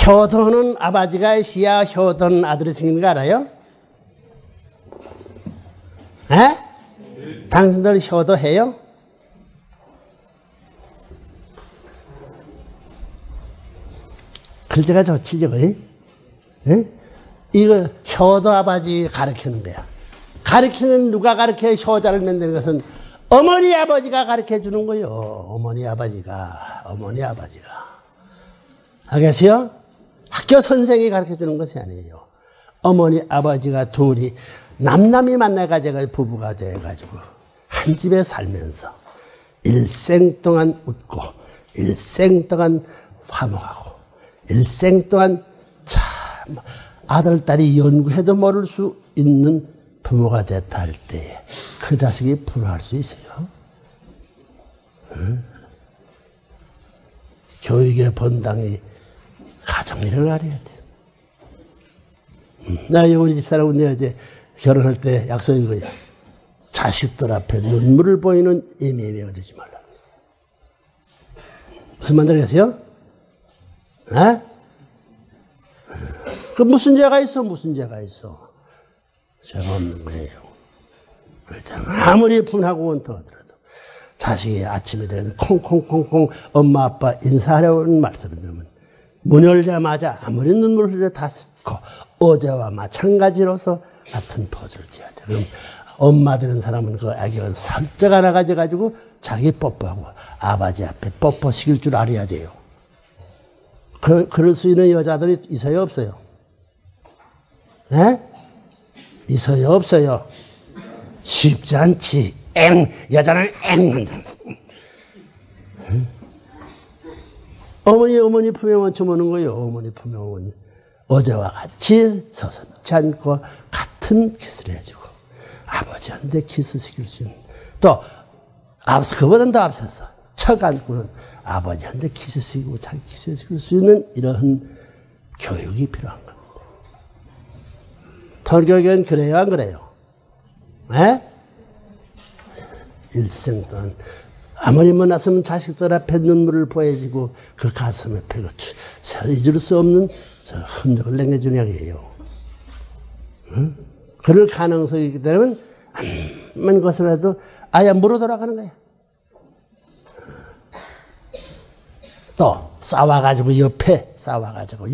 효도하는 아버지가 있어야 효도하는 아들이 생기는 거 알아요? 에? 당신들 효도해요? 글자가 좋지, 저거. 이거 효도 아버지 가르치는 거야. 가르치는 누가 가르쳐야 효자를 만드는 것은 어머니 아버지가 가르쳐 주는 거예요. 어머니 아버지가. 알겠어요? 학교 선생이 가르쳐 주는 것이 아니에요. 어머니 아버지가 둘이 남남이 만나가지고 부부가 돼가지고 한 집에 살면서 일생 동안 웃고 일생 동안 화목하고 일생 동안 참 아들 딸이 연구해도 모를 수 있는 부모가 됐다 할 때 그 자식이 불화할 수 있어요. 응? 교육의 본당이 가정일을 가려야 돼. 나 우리 집사람은 내가 이제 결혼할 때 약속이 거야. 자식들 앞에 눈물을 보이는 예매가 되지 말라. 무슨 말 들으세요? 에? 그 무슨 죄가 있어? 죄가 없는 거예요. 아무리 분하고 원통하더라도 자식이 아침에 되면 콩콩콩콩 엄마 아빠 인사하려는 말씀을 들으면 문 열자마자 아무리 눈물 흘려 다 씻고 어제와 마찬가지로서 같은 포즈를 지어야 돼. 그럼 엄마 되는 사람은 그 아기가 살짝 하나 가져가지고 자기 뽀뽀하고 아버지 앞에 뽀뽀 시킬 줄 알아야 돼요. 그럴 수 있는 여자들이 있어요, 없어요? 예? 있어요, 없어요? 쉽지 않지. 여자는 어머니 품에 얹혀보는 거예요. 어머니 품에 어제와 같이 서슴지 않고 같은 키스를 해주고 아버지한테 키스 시킬 수 있는 또 그보다 더 앞서서 척 안고는 아버지한테 키스 시키고 자기 키스 시킬 수 있는 이런 교육이 필요한 겁니다. 통교육은 그래요, 안 그래요? 에? 일생 동안 아무리 만났으면 자식들 앞에 눈물을 보여주고 그 가슴에 펴고 잊을 수 없는 흔적을 남겨주는 약이에요. 응? 그럴 가능성이 있기 때문에 암만 것이라도 아예 물어 돌아가는 거야. 또 싸워가지고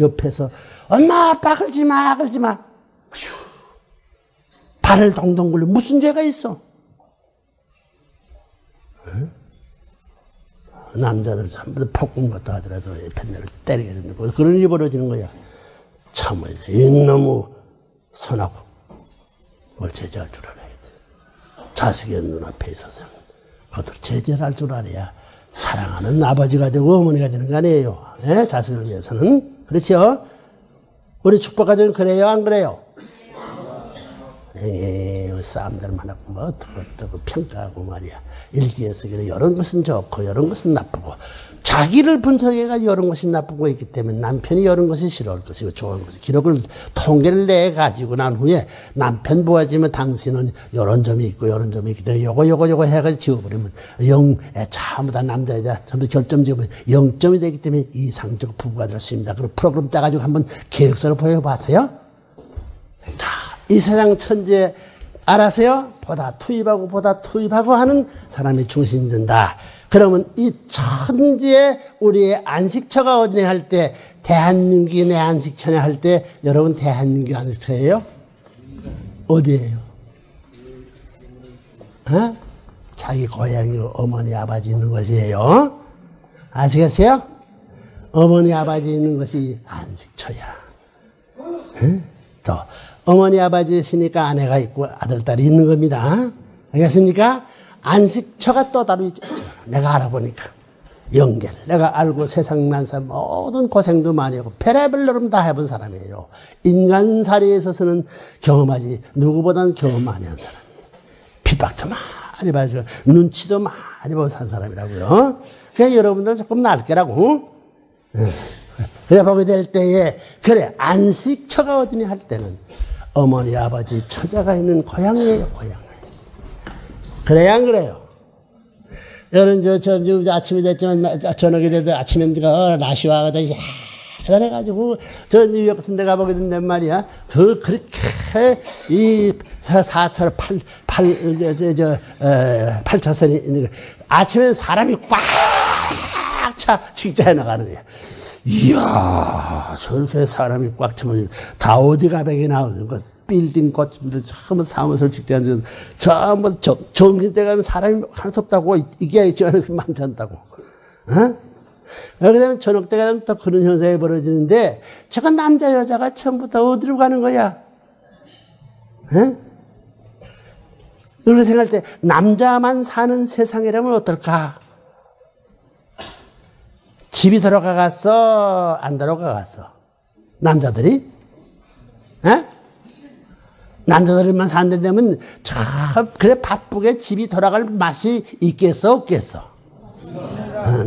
옆에서 엄마 아빠 끌지 마. 휴. 발을 동동 굴려 무슨 죄가 있어? 응? 남자들 전부 다 폭군 것도 하더라도 펜네를 때리게 되는 거 그런 일이 벌어지는 거야. 참아야 돼. 이놈의 선하고 뭘 제재할 줄 알아야 돼. 자식의 눈앞에 있어서는 그것을 제재를 할 줄 알아야 사랑하는 아버지가 되고 어머니가 되는 거 아니에요. 예? 자식을 위해서는. 그렇죠? 우리 축복가정은 그래요, 안 그래요? 싸움들만 하고 뭐 어떻고 평가하고 말이야. 일기에 쓰기는 이런 것은 좋고 이런 것은 나쁘고 자기를 분석해가지고 이런 것이 나쁘고 있기 때문에 남편이 이런 것이 싫어할 것이고 좋은 것이 기록을 통계를 내가지고 난 후에 남편 보아지면 당신은 이런 점이 있고 이런 점이 있기 때문에 요거 해가지고 지워버리면 전부 다 남자 여자 전부 결점 지어버리면 0점이 되기 때문에 이상적 부부가 될 수 있습니다. 그리고 프로그램 짜가지고 한번 계획서를 보여봤어요. 자, 이 세상 천재 알아서요? 보다 투입하고 하는 사람이 중심이 된다. 그러면 이 천지에 우리의 안식처가 어디냐 할 때, 대한민국의 안식처냐 할 때, 여러분 대한민국 안식처예요? 어디예요? 어? 자기 고향이 어머니 아버지 있는 것이에요. 아시겠어요? 어머니 아버지 있는 것이 안식처야. 어? 또 어머니 아버지 있으니까 아내가 있고 아들 딸이 있는 겁니다. 알겠습니까? 안식처가 또 따로 있죠. 내가 알아보니까 연결 내가 알고 세상 만사 모든 고생도 많이 하고 별의별 노름 다 해본 사람이에요. 인간살이에 있어서는 경험하지 누구보다는 경험 많이 한 사람이에요. 핍박도 많이 봐주고 눈치도 많이 보고 산 사람이라고요. 그냥 여러분들 조금 날게라고. 그래 보게 될 때에 그래 안식처가 어디냐 할 때는 어머니 아버지 처자가 있는 고향이에요. 고향. 그래요 안 그래요? 여러분 저 아침이 됐지만 저녁이 돼도 아침에 내가 라시와가다 야단해가지고 저 뉴욕 같은 데 가보게 된단 말이야. 그렇게 이 4차로 8차선이 있는 거 아침엔 사람이 꽉 차 직자에 나가는 거야. 이야, 저렇게 사람이 꽉 차면 다 어디 가백이 나오는 것. 빌딩 고치면서 처음 사무소를 직장에서 전부 정신대 가면 사람이 하나도 없다고 이게 저녁 많지 않다고. 어? 그렇게 되면 저녁 때 가면 또 그런 현상이 벌어지는데 제가 남자 여자가 처음부터 어디로 가는 거야? 어? 그렇게 생각할 때 남자만 사는 세상이라면 어떨까? 집이 들어가갔어? 안 들어가갔어? 남자들이? 에? 남자들만 사는 데면 참 그래 바쁘게 집이 돌아갈 맛이 있겠어 없겠어?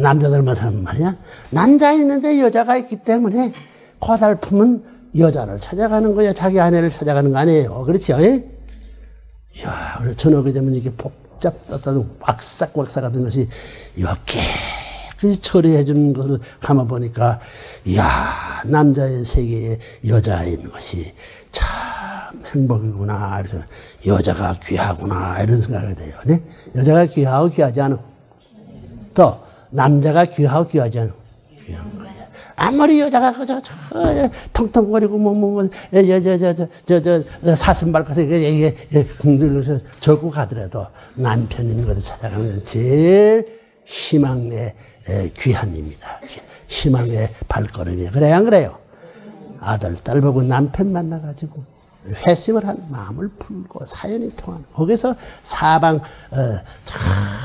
남자들만 사는 말이야. 남자 있는데 여자가 있기 때문에 고달픔은 여자를 찾아가는 거야. 자기 아내를 찾아가는 거 아니에요. 그렇죠? 이야, 그래 저녁에 되면 이렇게 복잡하던 왁삭왁삭 하던 것이 이렇게 그 처리해 주는 것을 감아보니까 이야, 남자의 세계에 여자가 있는 것이 참 행복이구나. 그래서 여자가 귀하구나 이런 생각이 돼요. 네? 여자가 귀하고 귀하지 않아. 또 남자가 귀하고 귀하지 않아. 귀한 거예요. 아무리 여자가 그저 통통거리고 사슴발 같은 궁들면서 절고 가더라도 남편 있는 것을 찾아가는 건 제일 희망의 귀한입니다. 희망의 발걸음이에요. 그래요, 안 그래요? 아들, 딸 보고 남편 만나가지고 회심을 하는 마음을 풀고 사연이 통하는 거기서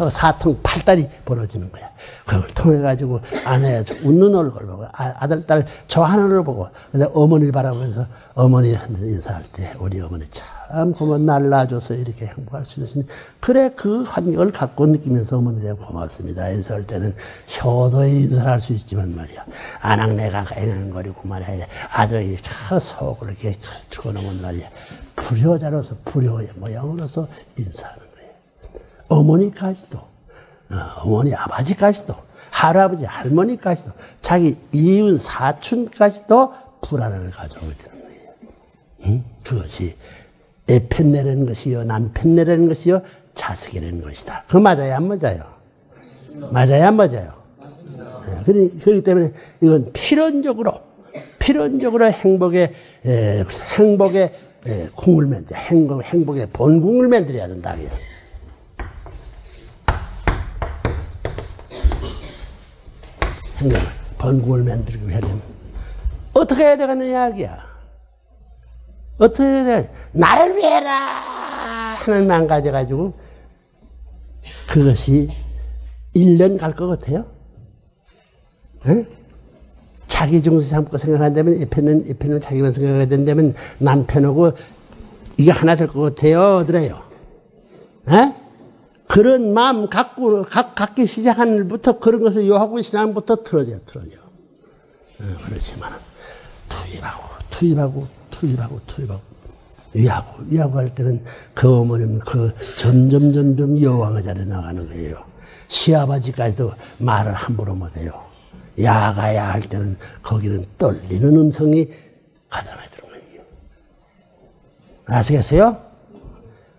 사통 팔달이 벌어지는 거야. 그걸 통해가지고 아내의 웃는 얼굴 보고 아들, 딸 좋아하는 얼굴 보고 근데 어머니를 바라보면서 어머니한테 인사할 때 우리 어머니 참 고마워 날 낳아줘서 이렇게 행복할 수 있으니 그래 그 환경을 갖고 느끼면서 어머니에 고맙습니다. 인사할 때는 효도에 인사를 할 수 있지만 말이야. 아낙내가 애낭거리고 말이야. 아들이 참 속을 이렇게 죽어놓은 말이야. 불효자로서 불효의 모양으로서 인사하는 거예요. 어머니까지도 어머니 아버지까지도 할아버지 할머니까지도 자기 이웃 사촌까지도 불안을 가져오게 되는 거예요. 응? 그것이 애 편내라는 것이요 남편내라는 것이요 자식이라는 것이다. 그거 맞아요 안 맞아요? 맞아요 안 맞아요? 그렇기 때문에 이건 필연적으로 행복의 궁을 만들어 행복의 본궁을 만들어야 된다. 행복의 본궁을 만들기 위하려면 어떻게 해야 되겠느냐 이야기야. 어떻게 해야 돼? 나를 위해라 하는 마음 가져가지고 그것이 1년 갈 것 같아요? 에? 자기 중심 삼고 생각한다면 옆에는 자기만 생각하게 된다면 남편하고 이게 하나 될 것 같아요? 그래요? 에? 그런 마음 갖기 시작한 일부터 그런 것을 요하고 신앙부터 틀어져. 그렇지만 투입하고 위하고 할 때는 그 어머니는 점점 여왕의 자리에 나가는 거예요. 시아버지까지도 말을 함부로 못해요. 야가야 할 때는 거기는 떨리는 음성이 가담해 들어오는 거예요. 아시겠어요?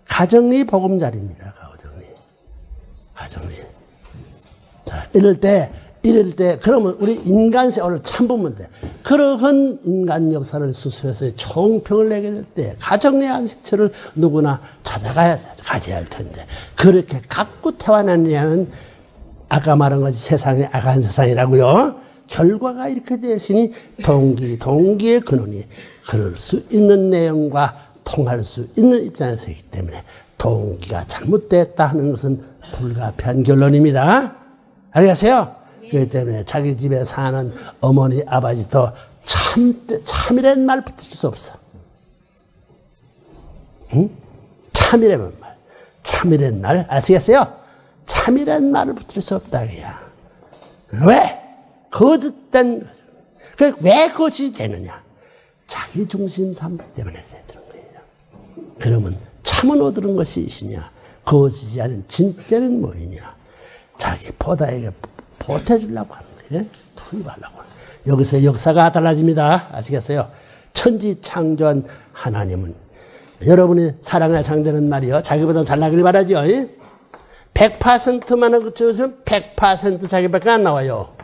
가정이 보금자리입니다. 가정이. 자, 이럴 때 그러면 우리 인간 세월을 참 보면 돼. 그러한 인간 역사를 수술해서 총평을 내게 될 때 가정의 안식처를 누구나 가져야 할 텐데 그렇게 갖고 태어나느냐면 아까 말한 것이 세상의 악한 세상이라고요. 결과가 이렇게 되시니 동기의 근원이 그럴 수 있는 내용과 통할 수 있는 입장에서 있기 때문에 동기가 잘못됐다 하는 것은 불가피한 결론입니다. 알겠어요? 그렇기 때문에 자기 집에 사는 어머니 아버지도 참이라는 말 붙일 수 없어. 응? 참이라는 말 아시겠어요? 참이라는 말을 붙일 수 없다 그야. 왜? 거짓된 왜 거짓이 되느냐? 자기 중심 삶 때문에 되는 거예요. 그러면 참은 얻는 것이 있으냐? 거짓이 아닌 진짜는 뭐이냐? 자기 보다에게 보태주려고 하는 거예요. 투입하려고 하는 거예요. 여기서 역사가 달라집니다. 아시겠어요? 천지 창조한 하나님은 여러분이 사랑의 상대는 말이요. 자기보다 잘나길 바라죠. 100%만 그쳐서 100% 자기밖에 안 나와요.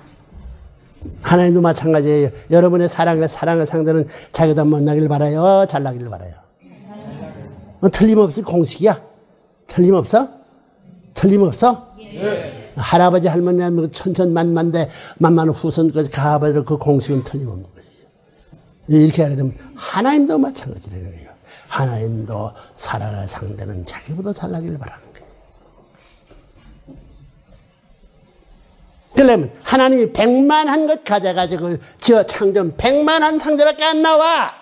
하나님도 마찬가지예요. 여러분의 사랑의 상대는 자기보다 못나길 바라요. 잘나길 바라요. 틀림없을 공식이야? 틀림없어? 틀림없어? 네. 할아버지 할머니 천천만만대 만만 후손까지 가봐도 그 공식은 틀림없는 것이죠. 이렇게 하게 되면 하나님도 마찬가지래요. 하나님도 사랑할 상대는 자기보다 잘나기를 바라는 거예요. 그러면 하나님이 100만한 것 가져가지고 지어 창조한 100만한 상대밖에 안 나와.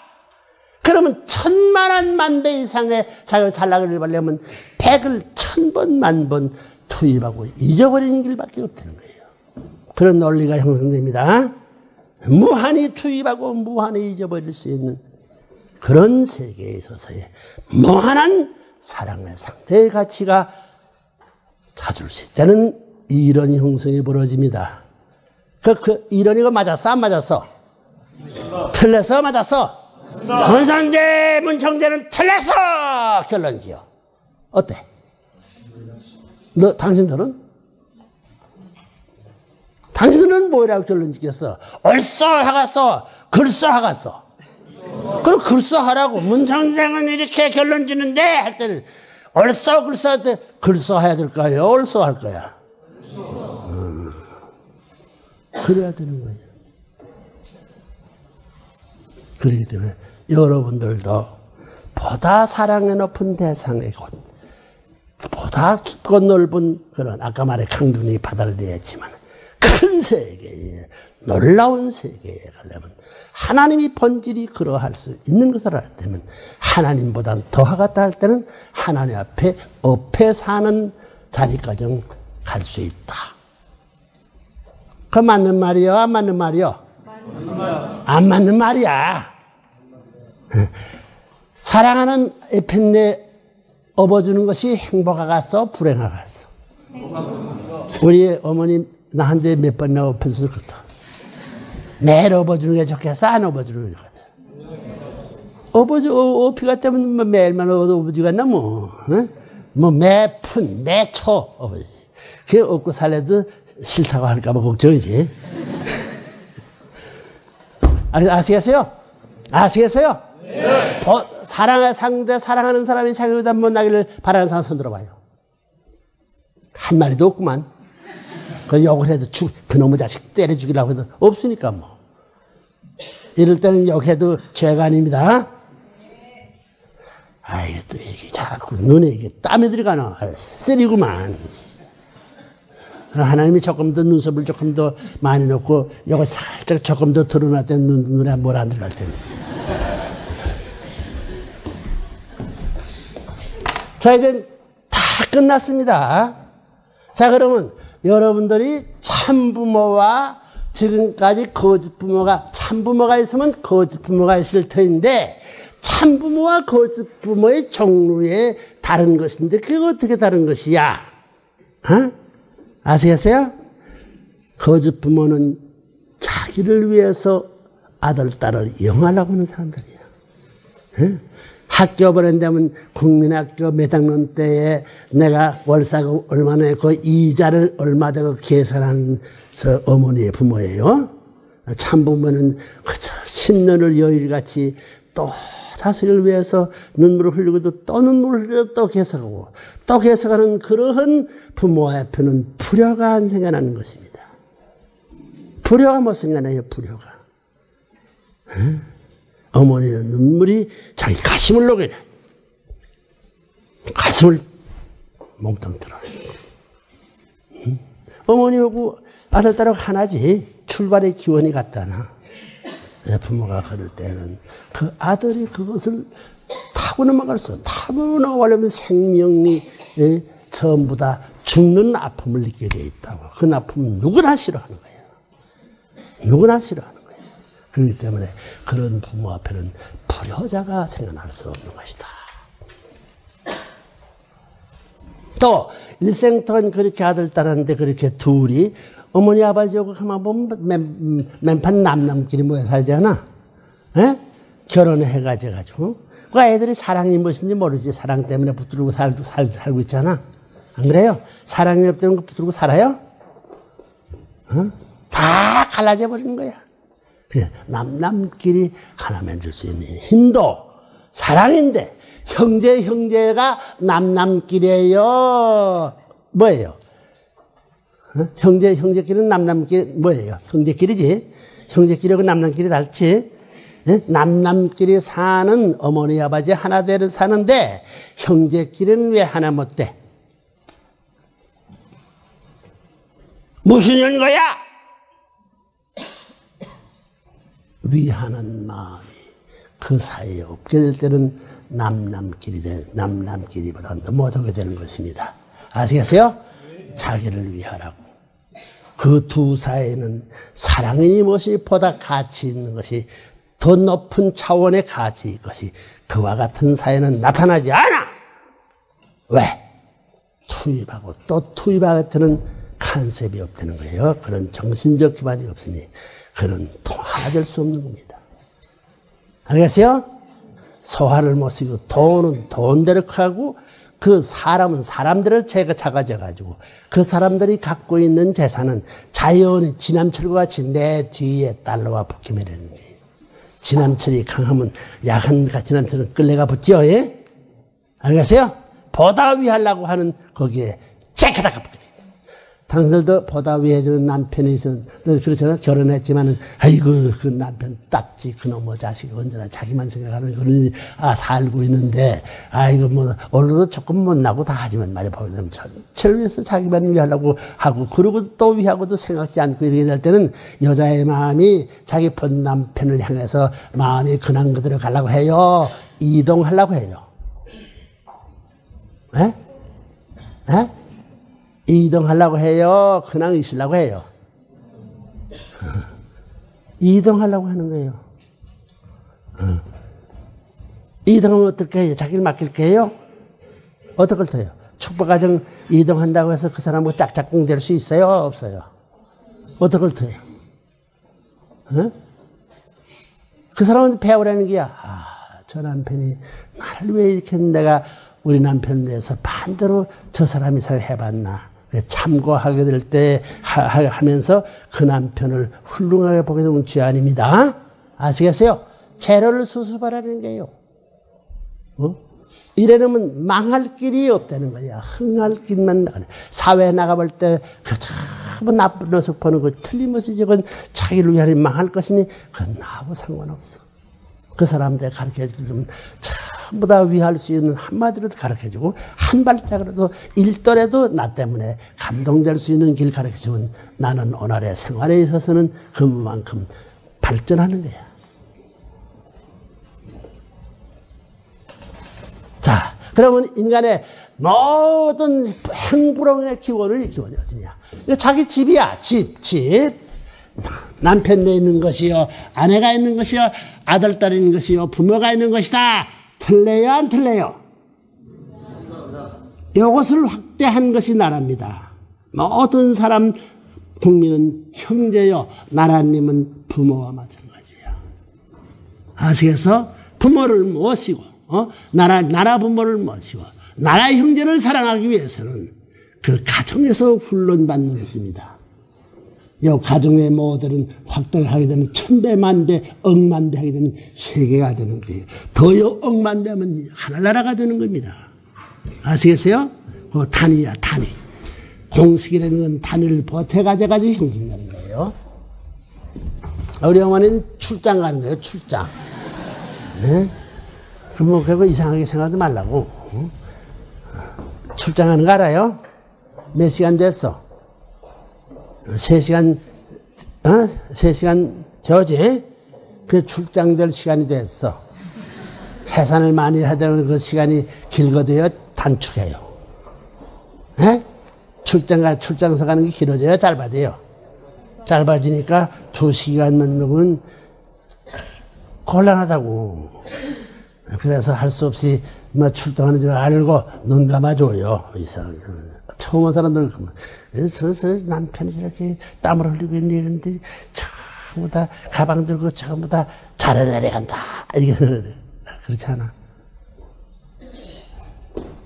그러면 1000만한 만배 이상의 자기를 잘나기를 바라려면 100을 1000번 만번 투입하고 잊어버리는 길밖에 없다는 거예요. 그런 논리가 형성됩니다. 무한히 투입하고 무한히 잊어버릴 수 있는 그런 세계에 있어서의 무한한 사랑의 상대의 가치가 찾을 수 있다는 이런 형성이 벌어집니다. 그 이론이가 맞았어? 안 맞았어? 틀렸어? 맞았어? 문선재, 문청재는 틀렸어! 결론지요. 어때? 당신들은 뭐라고 결론 지켰어? 옳소 하갔어? 글써 하갔어? 그럼 글써 하라고. 문청재는 이렇게 결론 지는데 할 때는 옳소 글써 할 때 글써 해야 될 거야? 옳소 할 거야? 그래야 되는 거예요. 그렇기 때문에 여러분들도 보다 사랑의 높은 대상의 곳, 보다 깊고 넓은 그런 아까 말해 강준이 바다를 대했지만 큰 세계에, 놀라운 세계에 가려면 하나님이 본질이 그러할 수 있는 것을 알 때면 하나님보다 더하겠다 할 때는 하나님 앞에 업해 사는 자리까지 갈 수 있다. 그 맞는 말이요? 안 맞는 말이요? 안 맞는 말이야. 사랑하는 에펜네 업어주는 것이 행복하겠어? 불행하겠어? 우리 어머니 나한테 몇 번이나 업혔을 것같아. 매일 업어주는 게 좋겠어? 안 업어주는 게 좋겠어? 업히가 때문에 매일만 업어주겠나 뭐. 매푼, 매초 업어주지. 그게 업고 살래도 싫다고 할까봐 걱정이지. 아시겠어요? 아시겠어요? 네. 사랑의 상대, 사랑하는 사람이 자기보다 못나기를 바라는 사람 손 들어봐요. 한 마리도 없구만. 그 욕을 해도 그놈의 자식 때려 죽이려고 해도 없으니까 뭐. 이럴 때는 욕해도 죄가 아닙니다. 이게 또 이게 자꾸 눈에 이게 땀이 들어가나. 쓰리구만. 하나님이 조금 더 눈썹을 조금 더 많이 넣고 이거 살짝 조금 더 드러났더니 눈에 뭘 안 들어갈 텐데. 자, 이제 다 끝났습니다. 자, 그러면 여러분들이 참부모와 지금까지 거짓부모가, 참부모가 있으면 거짓부모가 있을 터인데 참부모와 거짓부모의 종류에 다른 것인데 그게 어떻게 다른 것이야? 아시겠어요? 거짓부모는 자기를 위해서 아들, 딸을 이용하려고 하는 사람들이야. 학교 보낸다면 국민학교 몇 학년 때에 내가 월세가 얼마나 했고 이자를 얼마 되고 계산하는 어머니의 부모예요. 참부모는 그저 10년을 여일같이 또 자식을 위해서 눈물을 흘리고도 또 눈물을 흘려 또 계속하고 또 계속하는 그러한 부모 앞에는 불효가 안 생겨나는 것입니다. 불효가 못 생겨나요, 불효가. 어머니의 눈물이 자기 가슴을 녹여내. 가슴을 몽땅 드러내. 어머니하고 아들, 딸하고 하나지. 출발의 기원이 같다나. 부모가 그럴 때는 그 아들이 그것을 타고 넘어갈 수, 타고 넘어가려면 생명이 전부 다 죽는 아픔을 느끼게 되어 있다고. 그 아픔은 누구나 싫어하는 거예요. 누구나 싫어하는 거예요. 그렇기 때문에 그런 부모 앞에는 불효자가 생겨날 수 없는 것이다. 또 일생 동안 그렇게 아들, 딸한테 그렇게 둘이 어머니 아버지하고 가만 보면 맨판 남남끼리 모여 살잖아. 에? 결혼해가지고. 그 애들이 사랑이 무엇인지 모르지. 사랑 때문에 붙들고 살고 있잖아. 안 그래요? 사랑이 없다면 붙들고 살아요? 다 갈라져 버리는 거야. 남남끼리 하나 만들 수 있는 힘도 사랑인데 형제가 남남끼리예요. 뭐예요? 형제끼리는 남남끼리 뭐예요? 형제끼리지. 형제끼리하고 남남끼리 다르지. 남남끼리 사는 어머니 아버지 하나 되는 사는데 형제끼리는 왜 하나 못 돼? 무슨 일인 거야? 위하는 마음이 그 사이에 없게 될 때는 남남끼리보다 더 못하게 되는 것입니다. 아시겠어요? 자기를 위하라고. 그 두 사이에는 사랑이 무엇이 보다 가치 있는 것이 더 높은 차원의 가치일 것이 그와 같은 사이는 나타나지 않아. 왜? 투입하고 또 투입하게 되는 컨셉이 없다는 거예요. 그런 정신적 기반이 없으니 그런 통화될 수 없는 겁니다. 알겠어요? 소화를 못 쓰고 돈은 돈대로 하고 그 사람은 사람들을 작아져가지고 그 사람들이 갖고 있는 재산은 자연히 지남철과 같이 내 뒤에 딸러와 붙기만 하는 거예요. 지남철이 강하면 약한 지남철은 끌레가 붙죠. 예? 알겠어요? 보다 위하려고 하는 거기에 째까다가 붙게 돼요. 당신들도 보다 위해주는 남편이 있으면 그렇잖아. 결혼했지만은 아이고 그 남편 딱지 그놈의 자식 언제나 자기만 생각하는 그런 살고 있는데 아이고 뭐 오늘도 조금 못나고 다 하지만 말이야 보게 되면 전체를 위해서 자기만 위하려고 하고 그러고 또 위하고도 생각지 않고 이렇게 될 때는 여자의 마음이 자기 본 남편을 향해서 마음이 근한 그대로 가려고 해요. 이동하려고 해요. 에? 에? 이동하려고 해요? 그냥 있으려고 해요? 이동하려고 하는 거예요. 이동하면 어떻게 해요? 자기를 맡길게 해요? 어떻게 해요? 축복가정 이동한다고 해서 그 사람하고 짝짝꿍 될 수 있어요? 없어요? 어떻게 해요? 그 사람은 배우라는 게야. 저 남편이 나를 왜 이렇게 내가 우리 남편을 위해서 반대로 저 사람 이상을 해봤나. 참고하게 될 때 하면서 그 남편을 훌륭하게 보게 되면 죄 아닙니다. 아시겠어요? 재료를 수습하라는 거예요. 이래놓으면 망할 길이 없다는 거야. 흥할 길만 나가네. 사회에 나가볼 때 그 전부 나쁜 녀석 보는 거 틀림없이 저건 자기를 위하여 망할 것이니 그건 나하고 상관없어. 그 사람들 가르쳐주면 전부 다 위할 수 있는 한마디로도 가르쳐주고 한 발짝이라도 일도라도 나 때문에 감동될 수 있는 길 가르쳐주면 나는 오늘의 생활에 있어서는 그만큼 발전하는 거야. 자, 그러면 인간의 모든 행불형의 기원이 어디냐? 자기 집이야. 집. 남편 내 있는 것이요, 아내가 있는 것이요, 아들, 딸 있는 것이요, 부모가 있는 것이다. 틀려요, 안 틀려요? 이것을 확대한 것이 나라입니다. 모든 사람, 국민은 형제요, 나라님은 부모와 마찬가지예요. 아시겠어? 부모를 모시고, 나라 부모를 모시고, 나라 형제를 사랑하기 위해서는 그 가정에서 훈련받는 것입니다. 이 가정의 모델은 확대하게 되면 천배만배, 억만배 하게 되면 세계가 되는 거예요. 더요 억만배 하면 하늘나라가 되는 겁니다. 아시겠어요? 그 단위야, 단위. 공식이라는 건 단위를 보태가지고 형성되는 거예요. 우리 어머니는 출장 가는 거예요, 출장. 네? 그럼 그거 이상하게 생각하지 말라고. 출장하는 거 알아요? 몇 시간 됐어? 3시간, 3시간 되지? 그 출장될 시간이 됐어. 해산을 많이 해야 되는 그 시간이 길거든요, 단축해요. 에? 출장서 가는 게 길어져요, 짧아져요? 짧아지니까 2시간만 먹으면 곤란하다고. 그래서 할 수 없이 뭐 출동하는 줄 알고 눈 감아줘요. 이상. 처음 온 사람들, 서서 남편이 저렇게 땀을 흘리고 있는데, 전부 다 가방 들고 전부 다 잘해 내려간다. 이렇게, 그렇지 않아?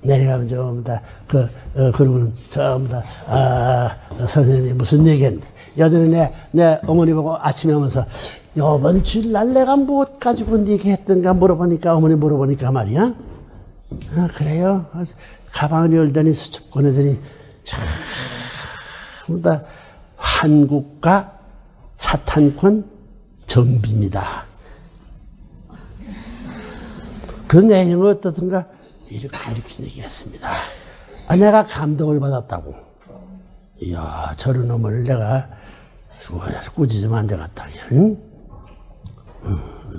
내려가면 전부 다, 그러고는 전부 다, 선생님이 무슨 얘기했는데. 예전에 내 어머니 보고 아침에 오면서, 요번 주일날 내가 뭐 가지고 얘기했던가 어머니 물어보니까 말이야. 그래요? 가방을 열더니 수첩 꺼내더니 전부 다 한국과 사탄권 정비입니다. 그 내용은 어떻든가 이렇게 얘기했습니다. 내가 감동을 받았다고. 이야, 저런 놈을 내가 꾸짖으면 안 되겠다. 응?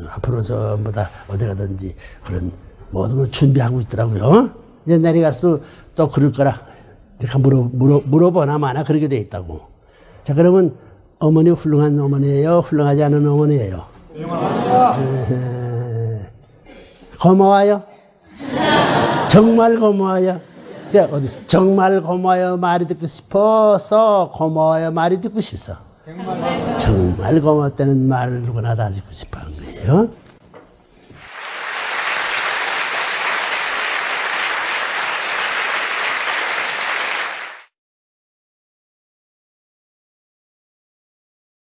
앞으로 전부 다 어디 가든지 그런 모든 걸 준비하고 있더라고요. 이제 내려가서 또 그럴 거라. 내가 물어보나 마나 그렇게 돼 있다고. 자, 그러면 어머니 훌륭한 어머니예요? 훌륭하지 않은 어머니예요? 고마워요? 정말 고마워요? 정말 고마워요 말이 듣고 싶어서 고마워요 말이 듣고 싶어. 정말 고맙다는 말을 누구나 다 듣고 싶어 하는 거예요.